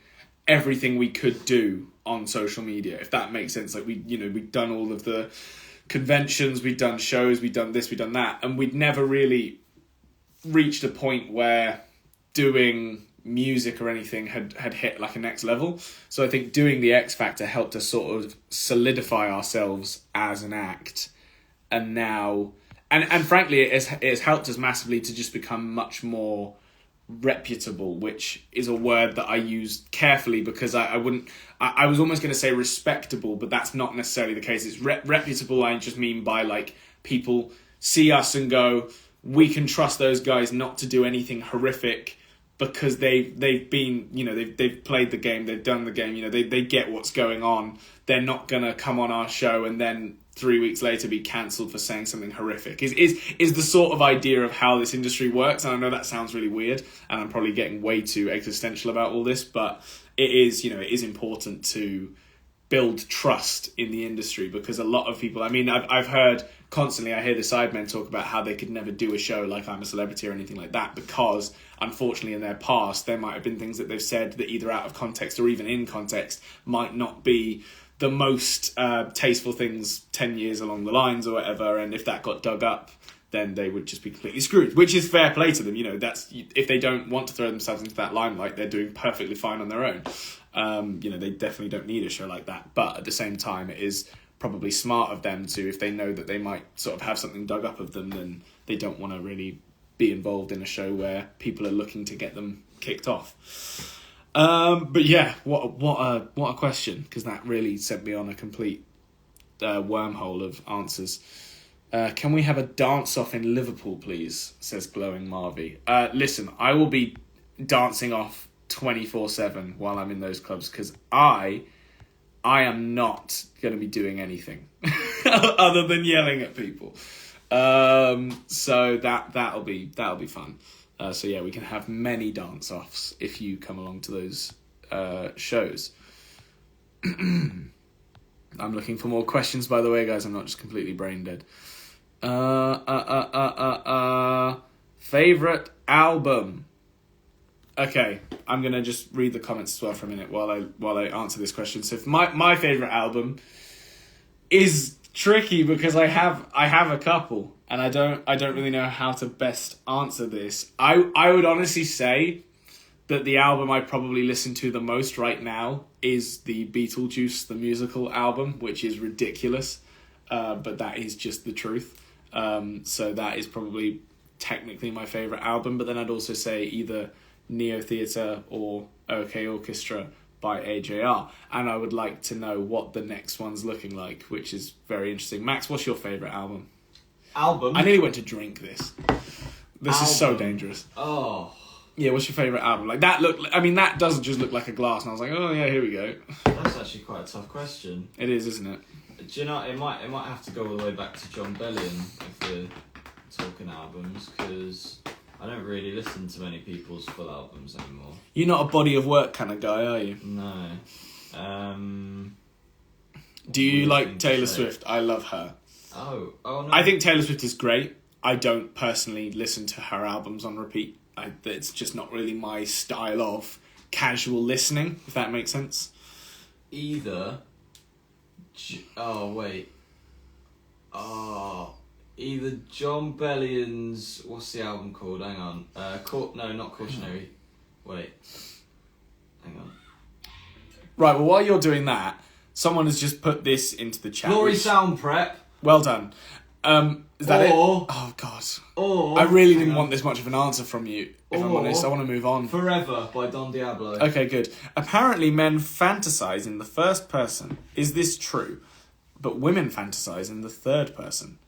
everything we could do on social media, if that makes sense. Like we'd done all of the conventions, we'd done shows, we'd done this, we'd done that, and we'd never really reached a point where doing music or anything had hit like a next level. So I think doing the X Factor helped us sort of solidify ourselves as an act. And now, and frankly, it has helped us massively to just become much more reputable, which is a word that I use carefully because I was almost going to say respectable, but that's not necessarily the case. It's reputable. I just mean by like people see us and go, we can trust those guys not to do anything horrific because they've been, they've played the game, they've done the game, they get what's going on. They're not going to come on our show and then 3 weeks later be cancelled for saying something horrific is the sort of idea of how this industry works. And I know that sounds really weird and I'm probably getting way too existential about all this, but it is important to build trust in the industry because a lot of people, I've heard constantly, I hear the sidemen talk about how they could never do a show like I'm a Celebrity or anything like that because unfortunately in their past there might have been things that they've said that either out of context or even in context might not be the most tasteful things 10 years along the lines or whatever, and if that got dug up then they would just be completely screwed, which is fair play to them. That's if they don't want to throw themselves into that limelight, they're doing perfectly fine on their own. They definitely don't need a show like that, but at the same time it is probably smart of them to, if they know that they might sort of have something dug up of them, then they don't want to really be involved in a show where people are looking to get them kicked off. But yeah, what a question, because that really sent me on a complete wormhole of answers. Can we have a dance-off in Liverpool, please? Says Glowing Marvy. Listen, I will be dancing off 24/7 while I'm in those clubs, because I am not going to be doing anything other than yelling at people. So that'll be fun. So yeah, we can have many dance-offs if you come along to those shows. I'm looking for more questions, by the way, guys. I'm not just completely brain dead. Favorite album? Okay, I'm gonna just read the comments as well for a minute while I answer this question. So my favorite album is tricky because I have a couple and I don't really know how to best answer this. I would honestly say that the album I probably listen to the most right now is the Beetlejuice the musical album, which is ridiculous, but that is just the truth. So that is probably technically my favorite album, but then I'd also say either Neo Theatre or OK Orchestra by AJR, and I would like to know what the next one's looking like, which is very interesting. Max, what's your favourite album? I nearly went to drink this. This is so dangerous. Oh. Yeah, what's your favourite album? Like that doesn't just look like a glass, and I was like, oh yeah, here we go. That's actually quite a tough question. It is, isn't it? Do you know, it might have to go all the way back to John Bellion if we're talking albums, because I don't really listen to many people's full albums anymore. You're not a body of work kind of guy, are you? No. Do you like Taylor Swift? I love her. Oh no. I think Taylor Swift is great. I don't personally listen to her albums on repeat. It's just not really my style of casual listening, if that makes sense. Either John Bellion's, what's the album called? Hang on. Not Cautionary. Wait. Hang on. Right, well, while you're doing that, someone has just put this into the chat. Glory Sound Prep. Well done. Is that it? Oh, God. I really didn't want this much of an answer from you, if I'm honest. I want to move on. Forever by Don Diablo. Okay, good. Apparently men fantasize in the first person. Is this true? But women fantasize in the third person.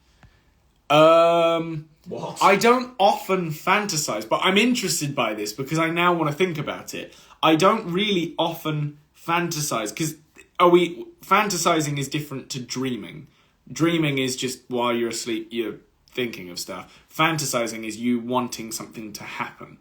What? I don't often fantasize, but I'm interested by this because I now want to think about it. I don't really often fantasize, because fantasizing is different to dreaming. Dreaming is just while you're asleep, you're thinking of stuff. Fantasizing is you wanting something to happen.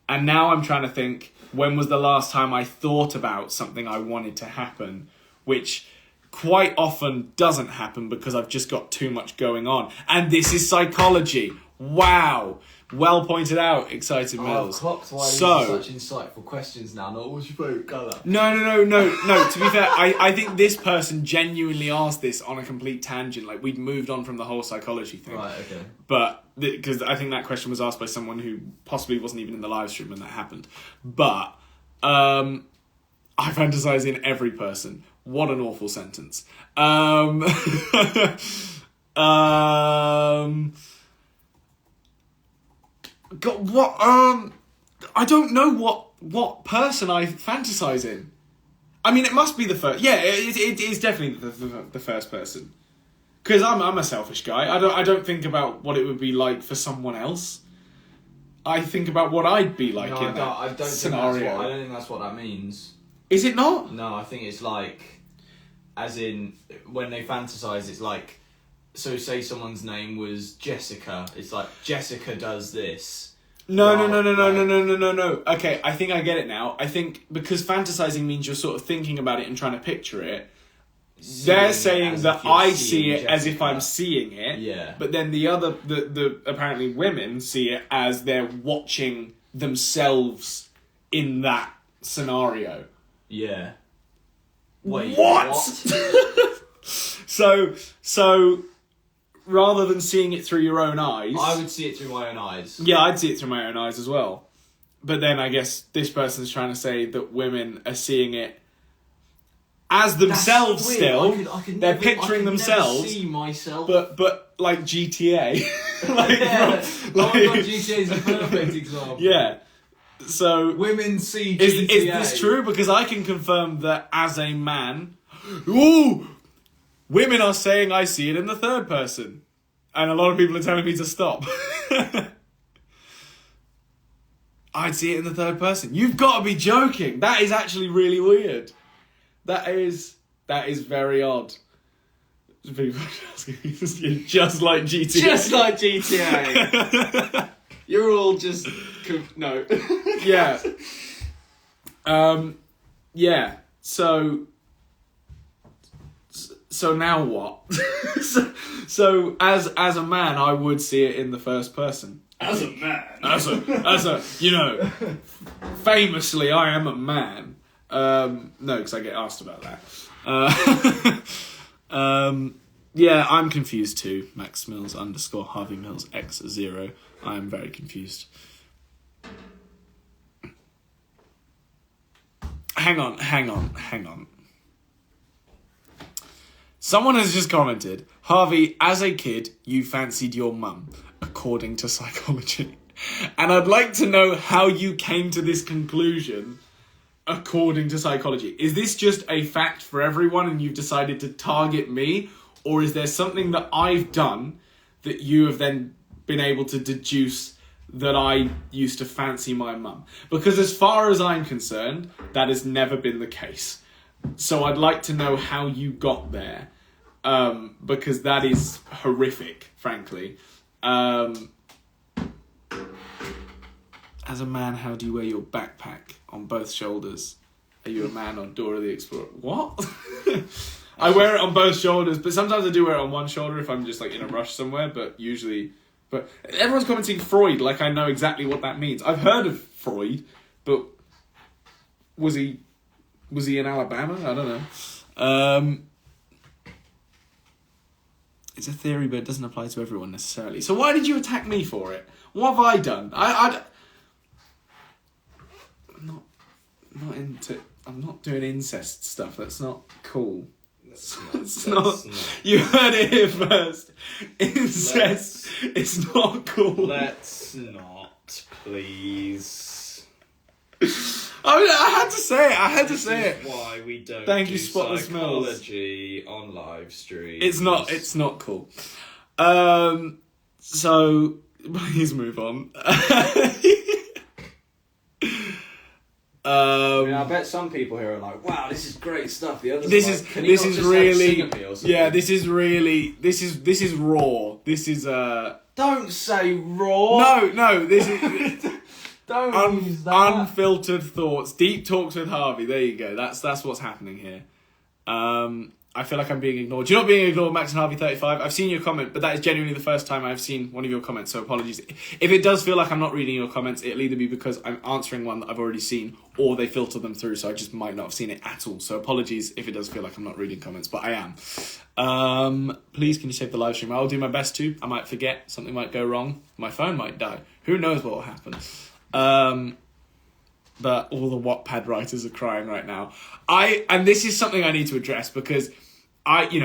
And now I'm trying to think, when was the last time I thought about something I wanted to happen, which quite often doesn't happen because I've just got too much going on. And this is psychology. Wow. Well pointed out, Excited Mills. I've clocked why these So- are such insightful questions now. Not what's your favourite colour? No. To be fair, I think this person genuinely asked this on a complete tangent. Like, we'd moved on from the whole psychology thing. Right, okay. But, because I think that question was asked by someone who possibly wasn't even in the live stream when that happened. But, I fantasize in every person. What an awful sentence. God, what? I don't know what person I fantasize in. I mean, it must be the first. Yeah, it is definitely the first person. Because I'm a selfish guy. I don't think about what it would be like for someone else. I think about what I'd be like in that scenario. I don't think that's what that means. Is it not? No, I think it's like, as in when they fantasize, it's like. So say someone's name was Jessica. It's like Jessica does this. No. Okay, I think I get it now. I think because fantasizing means you're sort of thinking about it and trying to picture it. They're saying that I see it as if I'm seeing it. Yeah. But then the apparently women see it as they're watching themselves in that scenario. Yeah. Wait, What? So rather than seeing it through your own eyes, I would see it through my own eyes. Yeah, I'd see it through my own eyes as well. But then I guess this person's trying to say that women are seeing it as themselves That's still. I could They're never, picturing themselves. Never see myself. But like GTA. like, yeah. like, Oh my god, GTA is a perfect example. Yeah. So Women see GTA. is this true? Because I can confirm that as a man, ooh, women are saying I see it in the third person. And a lot of people are telling me to stop. I'd see it in the third person. You've got to be joking. That is actually really weird. That is very odd. People asking me to see it just like GTA. Just like GTA. You're all just... No. Yeah. Yeah. So now what? so as a man, I would see it in the first person. As a man. As a famously, I am a man. No, because I get asked about that. Yeah, I'm confused too. Max Mills _ Harvey Mills X0. I am very confused. Hang on. Someone has just commented, Harvey, as a kid, you fancied your mum, according to psychology. And I'd like to know how you came to this conclusion, according to psychology. Is this just a fact for everyone and you've decided to target me? Or is there something that I've done that you have then been able to deduce that I used to fancy my mum? Because as far as I'm concerned, that has never been the case. So I'd like to know how you got there. Because that is horrific, frankly. As a man, how do you wear your backpack on both shoulders? Are you a man or Dora the Explorer? What? I wear it on both shoulders, but sometimes I do wear it on one shoulder if I'm just like in a rush somewhere, but usually... But everyone's commenting Freud, like I know exactly what that means. I've heard of Freud, but was he in Alabama? I don't know. It's a theory, but it doesn't apply to everyone necessarily. So why did you attack me for it? What have I done? I'm not doing incest stuff. That's not cool. It's not. You heard it here first. Incest is not cool. Let's not, please. I mean, I had to say it. Why we don't Thank do you, Spotless Mills. psychology on live stream. It's not cool. So please move on. I bet some people here are like, "Wow, this is great stuff." The others, this are is like, Can you this not is just really sing at me or something?" yeah. This is raw. This is Don't say raw. No. This is Don't use that. unfiltered thoughts. Deep talks with Harvey. There you go. That's what's happening here. I I feel like I'm being ignored. You're not being ignored, Max and Harvey 35. I've seen your comment, but that is genuinely the first time I've seen one of your comments, so apologies. If it does feel like I'm not reading your comments, it'll either be because I'm answering one that I've already seen, or they filter them through, so I just might not have seen it at all. So apologies if it does feel like I'm not reading comments, but I am. Please, can you save the live stream? I'll do my best to. I might forget. Something might go wrong. My phone might die. Who knows what will happen? But all the Wattpad writers are crying right now. And this is something I need to address because I'm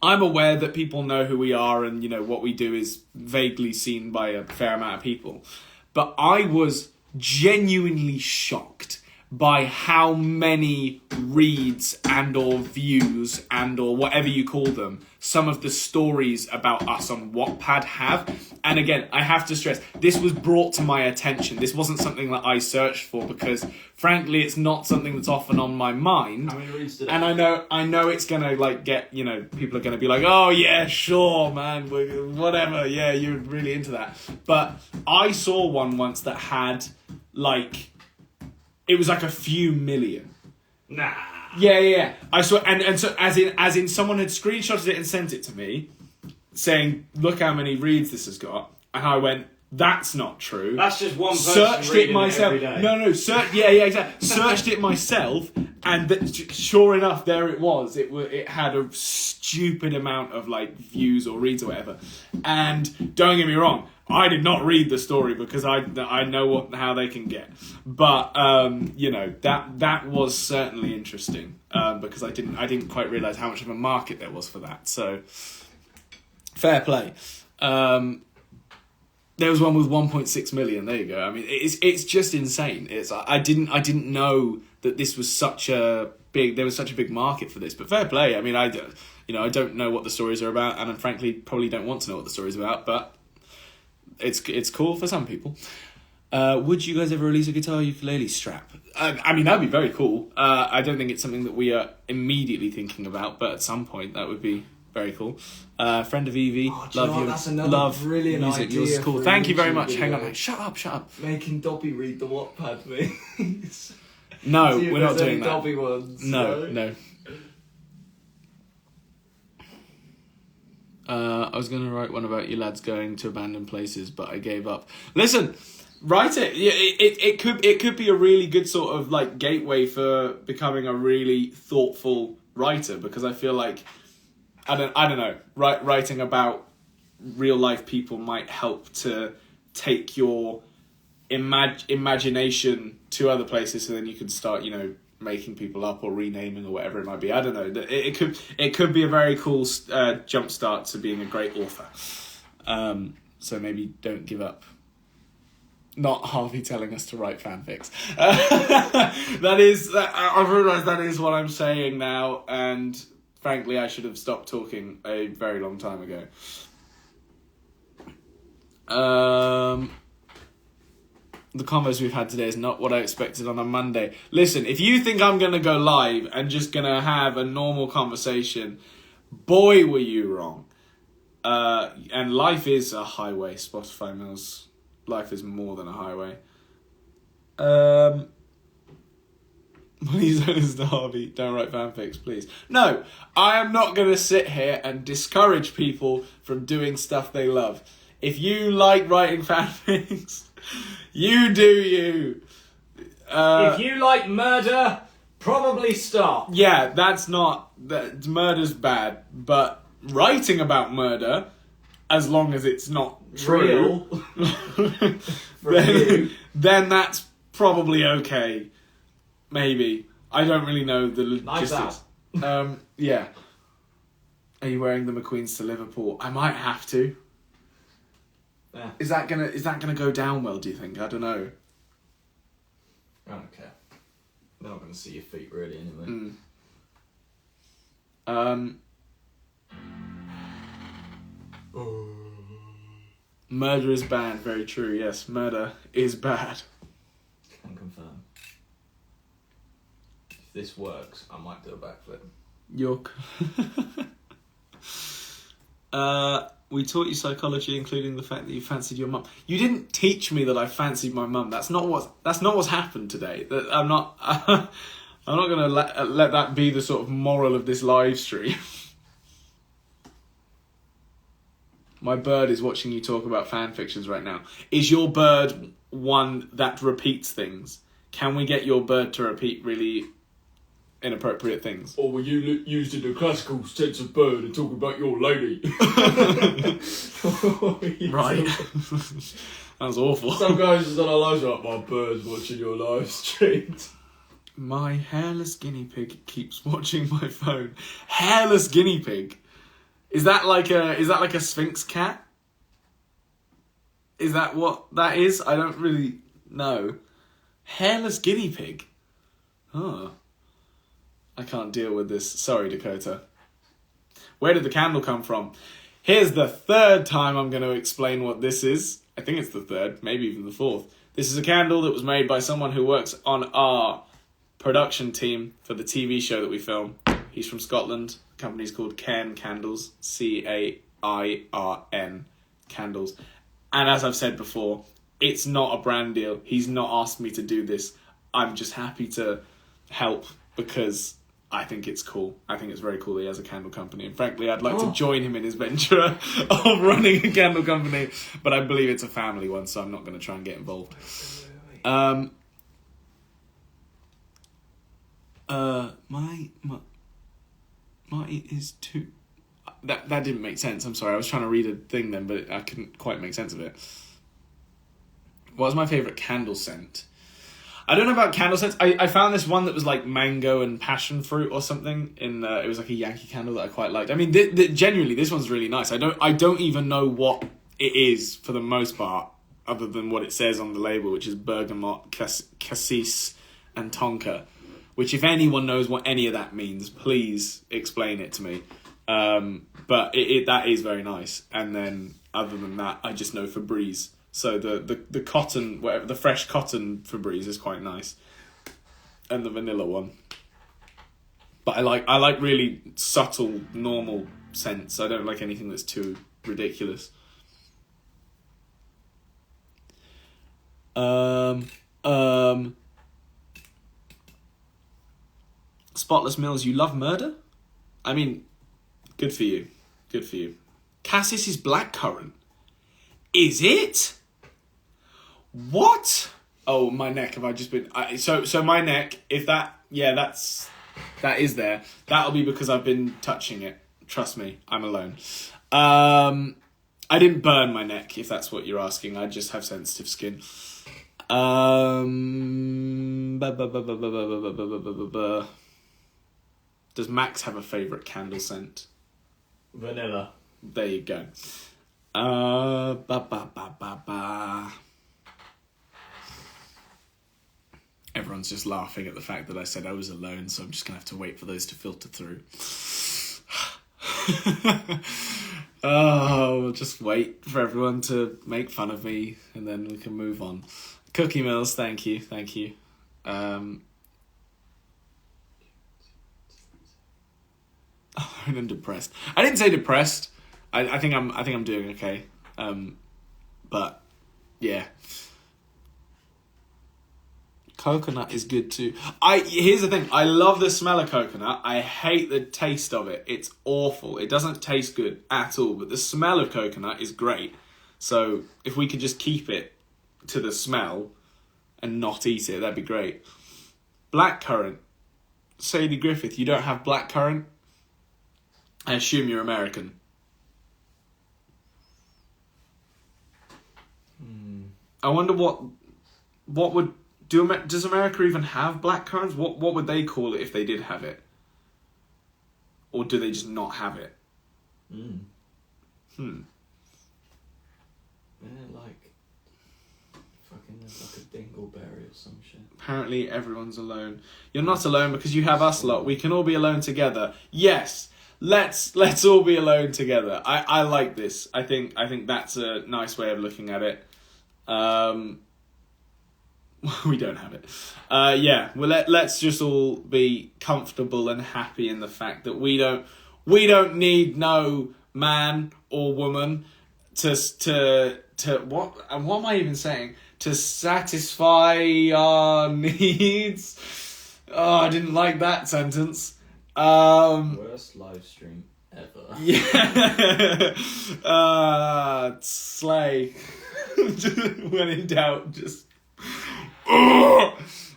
aware that people know who we are and, what we do is vaguely seen by a fair amount of people. But I was genuinely shocked by how many reads and or views and or whatever you call them, some of the stories about us on Wattpad have. And again, I have to stress, this was brought to my attention. This wasn't something that I searched for because, frankly, it's not something that's often on my mind. How many reads did it? And I know it's gonna get, people are gonna be like, oh yeah, sure, man, whatever, yeah, you're really into that. But I saw one once that had it was like a few million. Nah. Yeah. I saw, and so as in someone had screenshotted it and sent it to me, saying, "Look how many reads this has got," and I went, "That's not true." That's just one person Searched reading it myself. every day. No, exactly. Searched it myself, and sure enough, there it was. It had a stupid amount of views or reads or whatever. And don't get me wrong, I did not read the story because I know how they can get. But that was certainly interesting because I didn't quite realise how much of a market there was for that. So fair play. There was one with 1.6 million. There you go. I mean, it's just insane. I didn't know that this was there was such a big market for this. But fair play. I mean, I don't know what the stories are about, and I frankly probably don't want to know what the story's about. But it's cool for some people. Would you guys ever release a guitar ukulele strap? I mean, that'd be very cool. I don't think it's something that we are immediately thinking about, but at some point that would be very cool. Friend of Evie, love you. That's another love brilliant music. idea. Yours is cool. For Thank you very YouTube much. video. Hang on, mate. Shut up. Making Dobby read the Wattpad things. No, See if we're not there's any doing that. Dobby ones. No. I was going to write one about you lads going to abandoned places, but I gave up. Listen, write it. Yeah, it could be a really good sort of gateway for becoming a really thoughtful writer, because I feel like I don't know. Writing about real life people might help to take your imagination to other places, so then you can start, making people up or renaming or whatever it might be. I don't know. It could be a very cool jump start to being a great author. So maybe don't give up. Not Harvey telling us to write fanfics. I've realised that is what I'm saying now, and frankly, I should have stopped talking a very long time ago. The convos we've had today is not what I expected on a Monday. Listen, if you think I'm going to go live and just going to have a normal conversation, boy, were you wrong. And life is a highway, Spotify knows. Life is more than a highway. Please don't listen to Harvey. Don't write fanfics, please. No, I am not going to sit here and discourage people from doing stuff they love. If you like writing fanfics, you do you. If you like murder, probably stop. Yeah, murder's bad, but writing about murder, as long as it's not true, then that's probably okay. Maybe. I don't really know the logistics. Yeah. Are you wearing the McQueens to Liverpool? I might have to. Yeah. Is that gonna go down well, do you think? I don't know. I don't care. They're not going to see your feet really anyway. Murder is bad, very true, yes. Murder is bad. Can confirm. If this works, I might do a backflip. York. We taught you psychology, including the fact that you fancied your mum. You didn't teach me that I fancied my mum. That's not what's happened today. That I'm not. I'm not going to let that be the sort of moral of this live stream. My bird is watching you talk about fan fictions right now. Is your bird one that repeats things? Can we get your bird to repeat really inappropriate things? Or were you used in the classical sense of bird and talking about your lady? Right. That was awful. Some guys just don't like my bird's watching your live stream. My hairless guinea pig keeps watching my phone. Hairless guinea pig? Is that like a Sphinx cat? Is that what that is? I don't really know. Hairless guinea pig? Huh. I can't deal with this. Sorry, Dakota. Where did the candle come from? Here's the third time I'm going to explain what this is. I think it's the third, maybe even the fourth. This is a candle that was made by someone who works on our production team for the TV show that we film. He's from Scotland. The company's called Cairn Candles. Cairn Candles. And as I've said before, it's not a brand deal. He's not asked me to do this. I'm just happy to help because I think it's cool. I think it's very cool that he has a candle company. And frankly, I'd like to join him in his venture of running a candle company. But I believe it's a family one, so I'm not going to try and get involved. Marty is too... That didn't make sense. I'm sorry. I was trying to read a thing then, but I couldn't quite make sense of it. What was my favourite candle scent? I don't know about candle scents. I found this one that was like mango and passion fruit or something. It was like a Yankee candle that I quite liked. I mean, genuinely, this one's really nice. I don't even know what it is for the most part, other than what it says on the label, which is bergamot, cassis, and tonka. Which, if anyone knows what any of that means, please explain it to me. But that is very nice. And then, other than that, I just know Febreze. So the cotton, whatever, the fresh cotton Febreze is quite nice. And the vanilla one. But I like really subtle, normal scents. I don't like anything that's too ridiculous. Spotless Mills, you love murder? I mean, good for you. Good for you. Cassis is blackcurrant. Is it? What? Oh, my neck. Have I just been... So my neck, if that... Yeah, that is there. That'll be because I've been touching it. Trust me, I'm alone. I didn't burn my neck, if that's what you're asking. I just have sensitive skin. Does Max have a favourite candle scent? Vanilla. There you go. Everyone's just laughing at the fact that I said I was alone, so I'm just going to have to wait for those to filter through. We'll just wait for everyone to make fun of me, and then we can move on. Cookie Mills, thank you. I'm depressed. I didn't say depressed. I think I'm doing okay. But yeah. Coconut is good too. Here's the thing. I love the smell of coconut. I hate the taste of it. It's awful. It doesn't taste good at all. But the smell of coconut is great. So if we could just keep it to the smell and not eat it, that'd be great. Blackcurrant. Sadie Griffith, you don't have blackcurrant? I assume you're American. I wonder what would... Does America even have blackcurrants? What would they call it if they did have it? Or do they just not have it? Yeah, like... Fucking there's like a dingleberry or some shit. Apparently everyone's alone. You're not alone because you have us lot. We can all be alone together. Yes! Let's all be alone together. I like this. I think that's a nice way of looking at it. We don't have it. Yeah. Well, let's just all be comfortable and happy in the fact that we don't need no man or woman to what am I even saying? To satisfy our needs. Oh, I didn't like that sentence. Worst live stream ever. Yeah. Slay. When in doubt, just...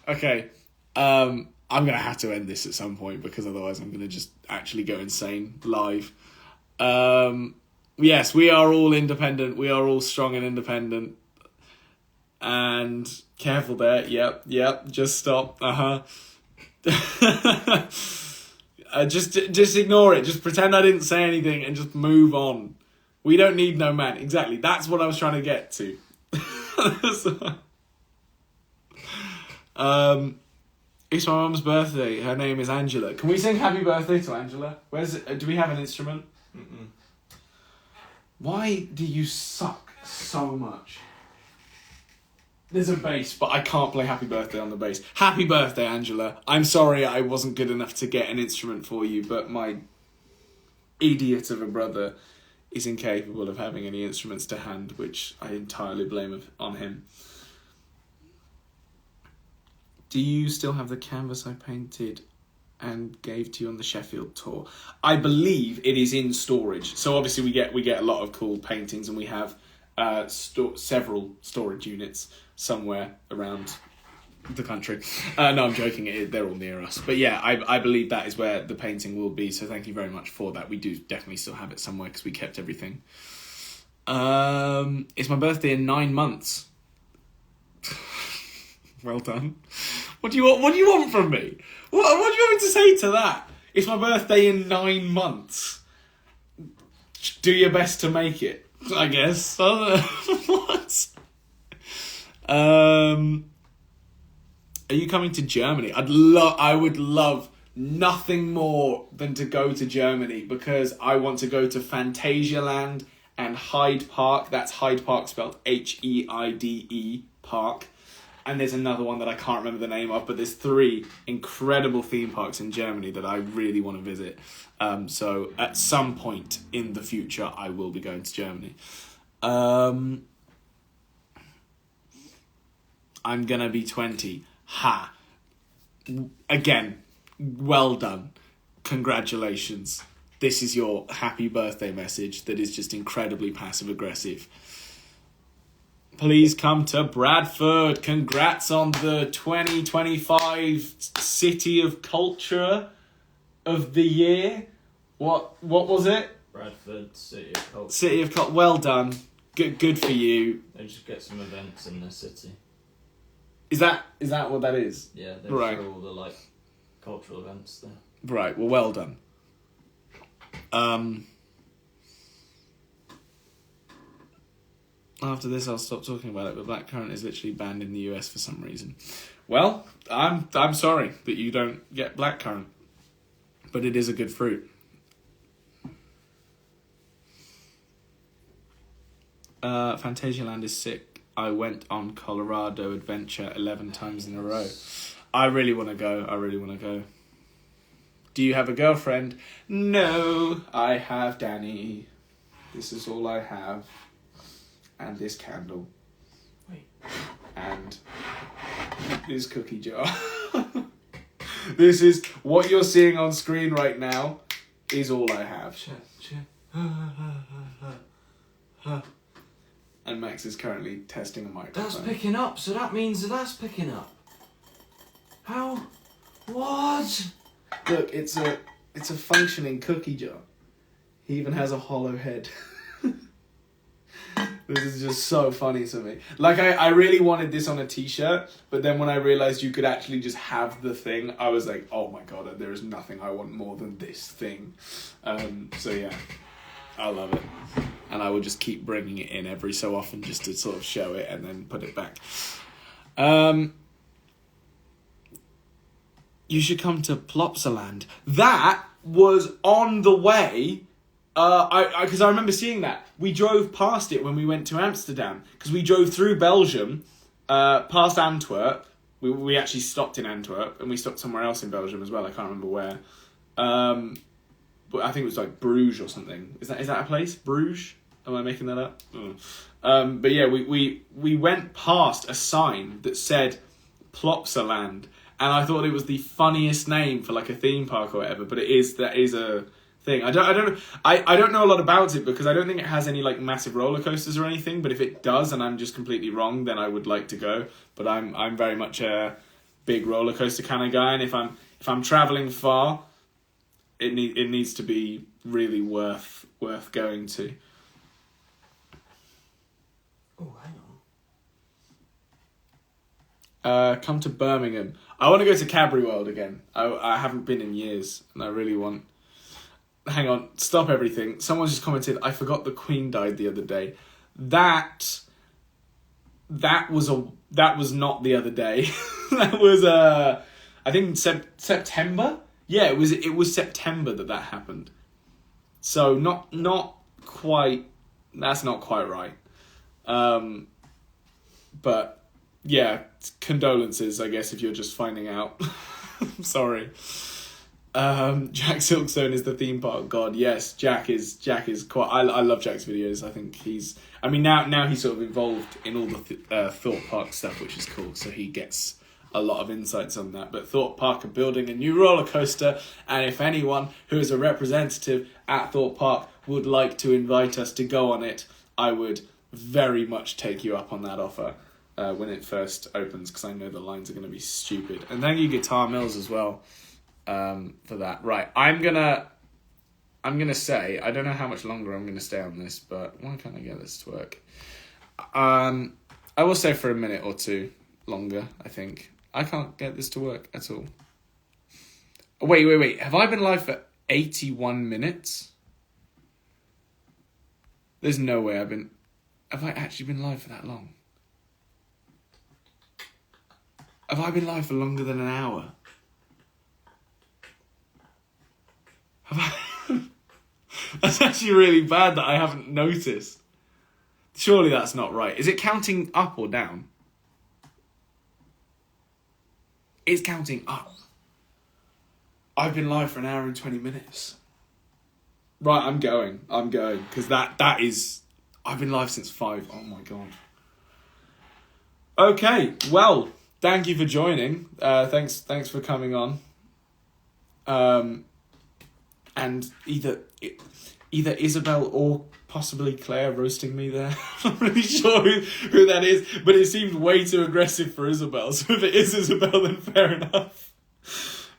Okay. I'm going to have to end this at some point because otherwise I'm going to just actually go insane live. Yes, we are all independent. We are all strong and independent. And careful there. Yep. Just stop. Just ignore it. Just pretend I didn't say anything and just move on. We don't need no man. Exactly. That's what I was trying to get to. It's my mum's birthday. Her name is Angela. Can we sing happy birthday to Angela? Where's it? Do we have an instrument? Mm-mm. Why do you suck so much? There's a bass, but I can't play happy birthday on the bass. Happy birthday, Angela. I'm sorry I wasn't good enough to get an instrument for you, but my idiot of a brother is incapable of having any instruments to hand, which I entirely blame on him. Do you still have the canvas I painted and gave to you on the Sheffield tour? I believe it is in storage. So obviously we get a lot of cool paintings, and we have several storage units somewhere around the country. No, I'm joking. They're all near us. But yeah, I believe that is where the painting will be. So thank you very much for that. We do definitely still have it somewhere because we kept everything. It's my birthday in 9 months. Well done. What do you want from me? What do you want me to say to that? It's my birthday in 9 months. Do your best to make it, I guess. What? Are you coming to Germany? I would love nothing more than to go to Germany because I want to go to Phantasialand and Hyde Park. That's Hyde Park spelled Heide Park. And there's another one that I can't remember the name of, but there's 3 incredible theme parks in Germany that I really want to visit. So at some point in the future, I will be going to Germany. I'm going to be 20. Ha. Again, well done. Congratulations. This is your happy birthday message that is just incredibly passive-aggressive. Please come to Bradford. Congrats on the 2025 City of Culture of the Year. What was it? Bradford, City of Culture. City of Culture. Well done. Good for you. They just get some events in their city. Is that what that is? Yeah, they right. throw all the cultural events there. Right. Well done. After this, I'll stop talking about it, but blackcurrant is literally banned in the US for some reason. Well, I'm sorry that you don't get blackcurrant, but it is a good fruit. Phantasialand is sick. I went on Colorado Adventure 11 times in a row. I really want to go. Do you have a girlfriend? No, I have Danny. This is all I have. And this candle. Wait. And this cookie jar. This is what you're seeing on screen right now is all I have. And Max is currently testing a microphone. That's picking up, so that means that's picking up. How? What? Look, it's a functioning cookie jar. He even has a hollow head. This is just so funny to me. I really wanted this on a t-shirt, but then when I realised you could actually just have the thing, I was like, oh my god, there is nothing I want more than this thing. So yeah, I love it. And I will just keep bringing it in every so often just to sort of show it and then put it back. You should come to Plopsaland. That was on the way... Because I remember seeing that. We drove past it when we went to Amsterdam. Because we drove through Belgium, past Antwerp. We actually stopped in Antwerp, and we stopped somewhere else in Belgium as well. I can't remember where. But I think it was Bruges or something. Is that a place? Bruges? Am I making that up? But yeah, we went past a sign that said Plopsaland, and I thought it was the funniest name for like a theme park or whatever. But that is a thing. I don't know a lot about it because I don't think it has any like massive roller coasters or anything. But if it does, and I'm just completely wrong, then I would like to go. But I'm very much a big roller coaster kind of guy, and if I'm traveling far, it needs to be really worth going to. Oh, hang on. Come to Birmingham. I want to go to Cadbury World again. I haven't been in years, and I really want. Hang on, stop everything. Someone just commented, I forgot the Queen died the other day. That was not the other day. That was I think September. Yeah, it was September that happened. So not quite. That's not quite right. But yeah, condolences, I guess, if you're just finding out. I'm sorry. Jack Silkstone is the theme park god. Yes, Jack is quite. I love Jack's videos. I think he's. I mean, now he's sort of involved in all the Thorpe Park stuff, which is cool. So he gets a lot of insights on that. But Thorpe Park are building a new roller coaster, and if anyone who is a representative at Thorpe Park would like to invite us to go on it, I would very much take you up on that offer when it first opens, because I know the lines are going to be stupid. And thank you, Guitar Mills, as well. For that. Right, I'm gonna say, I don't know how much longer I'm gonna stay on this, but why can't I get this to work? I will say for a minute or two longer, I think. I can't get this to work at all. Wait. Have I been live for 81 minutes? There's no way have I actually been live for that long? Have I been live for longer than an hour? That's actually really bad that I haven't noticed. Surely that's not right. Is it counting up or down? It's counting up. I've been live for an hour and 20 minutes. Right, I'm going. Because that is... I've been live since 5. Oh my god. Okay, well, thank you for joining. Thanks for coming on. And either Isabel or possibly Claire roasting me there. I'm not really sure who that is, but it seemed way too aggressive for Isabel. So if it is Isabel, then fair enough.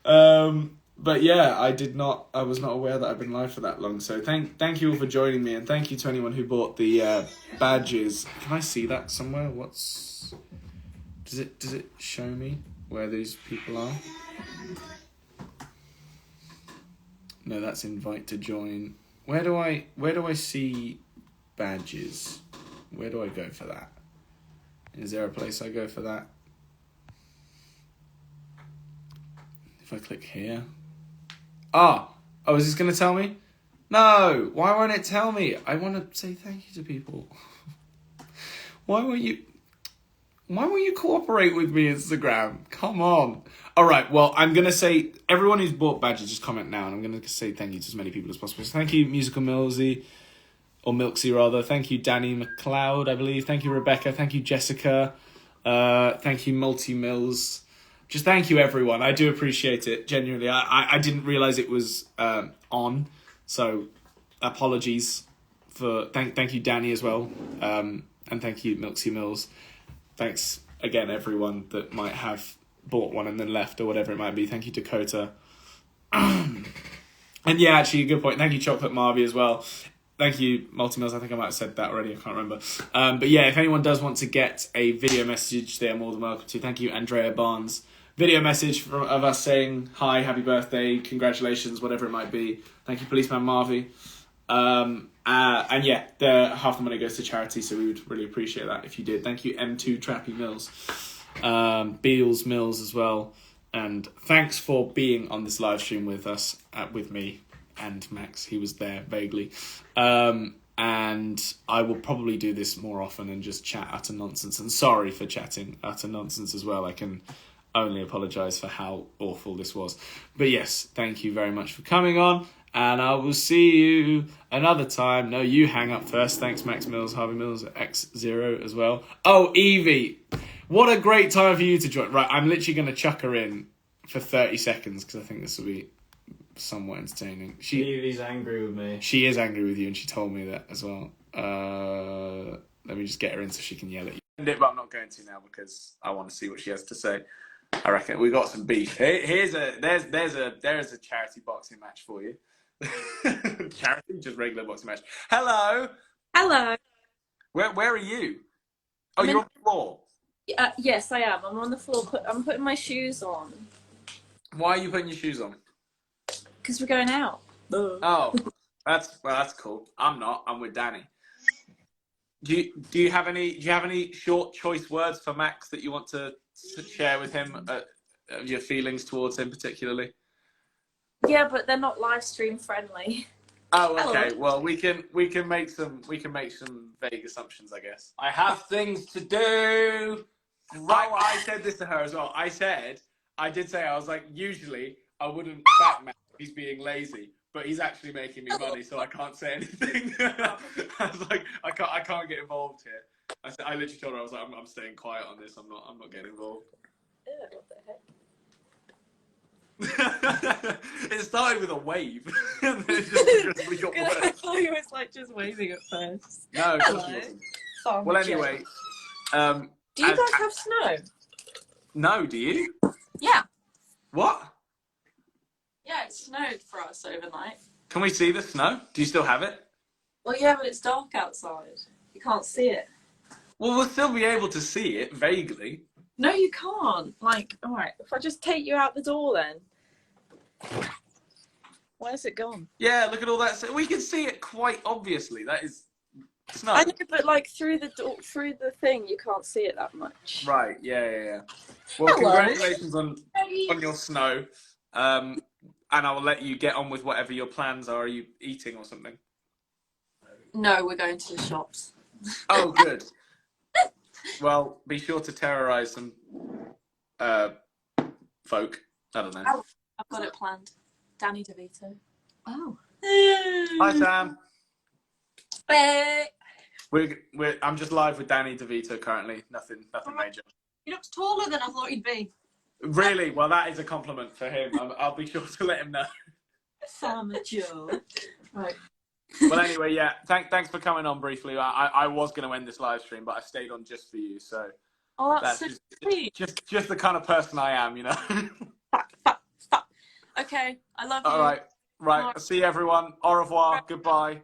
But yeah, I was not aware that I've been live for that long. So thank you all for joining me, and thank you to anyone who bought the badges. Can I see that somewhere? Does it show me where these people are? No, that's invite to join. Where do I see badges? Where do I go for that? Is there a place I go for that? If I click here. Oh, is this going to tell me? No, why won't it tell me? I want to say thank you to people. Why won't you cooperate with me, Instagram? Come on. All right, well, I'm going to say, everyone who's bought badges, just comment now, and I'm going to say thank you to as many people as possible. So thank you, Musical Millsy, or Milksy rather. Thank you, Danny McLeod, I believe. Thank you, Rebecca. Thank you, Jessica. Thank you, Multi Mills. Just thank you, everyone. I do appreciate it, genuinely. I didn't realise it was on, so apologies for... Thank you, Danny, as well. And thank you, Milksy Mills. Thanks again, everyone that might have bought one and then left or whatever it might be. Thank you, Dakota. And yeah, actually, a good point. Thank you, Chocolate Marvy, as well. Thank you, Multimills. I think I might have said that already. I can't remember. But yeah, if anyone does want to get a video message, they are more than welcome to. Thank you, Andrea Barnes. Video message of us saying hi, happy birthday, congratulations, whatever it might be. Thank you, Policeman Marvy. And yeah, half the money goes to charity, so we would really appreciate that if you did. Thank you, M2 Trappy Mills. Beals Mills as well. And thanks for being on this live stream with us, with me and Max. He was there vaguely. And I will probably do this more often and just chat utter nonsense. And sorry for chatting utter nonsense as well. I can only apologise for how awful this was. But yes, thank you very much for coming on. And I will see you another time. No, you hang up first. Thanks, Max Mills, Harvey Mills, X0 as well. Oh, Evie. What a great time for you to join. Right, I'm literally going to chuck her in for 30 seconds because I think this will be somewhat entertaining. Evie's angry with me. She is angry with you, and she told me that as well. Let me just get her in so she can yell at you. But I'm not going to now because I want to see what she has to say. I reckon we got some beef. There's a charity boxing match for you. Charity, just regular boxing match. Hello. Hello. Where are you? Oh, you're on the floor. Yes, I am. I'm on the floor. I'm putting my shoes on. Why are you putting your shoes on? Because we're going out. Oh, that's cool. I'm not. I'm with Danny. Do you have any short choice words for Max that you want to share with him? Your feelings towards him particularly? Yeah, but they're not live stream friendly. Oh, okay. Hello. Well, we can make some vague assumptions, I guess. I have things to do. I said this to her as well. I did say I was like, usually I wouldn't back Max if he's being lazy, but he's actually making me money, so I can't say anything. I was like, I can't get involved here. I literally told her I was like, I'm staying quiet on this. I'm not getting involved. What the heck? It started with a wave, and then it just we got worse. I thought he was like just waving at first. No, of course it wasn't. Well, anyway, do you guys have snow? No, do you? Yeah. What? Yeah, it snowed for us overnight. Can we see the snow? Do you still have it? Well, yeah, but it's dark outside. You can't see it. Well, we'll still be able to see it vaguely. No, you can't. Like, all right, if I just take you out the door, then where's it gone? Yeah, look at all that. We can see it quite obviously. That is snow. I know, but like through the door, through the thing, you can't see it that much. Right. Yeah. Well, Hello. Congratulations on your snow. And I will let you get on with whatever your plans are. Are you eating or something? No, we're going to the shops. Oh, good. Well, be sure to terrorise some folk. I don't know. Oh, I've got it planned. Danny DeVito. Oh. Hi, Sam. Hey. I'm just live with Danny DeVito currently. Nothing major. He looks taller than I thought he'd be. Really? Well, that is a compliment for him. I'll be sure to let him know. Farmer Joe. Right. Well, anyway, yeah. Thanks for coming on briefly. I was going to end this live stream, but I stayed on just for you. So Oh, that's so sweet. just the kind of person I am, you know. Fuck. Okay, I love you. All right. I'll see everyone. Au revoir. Goodbye.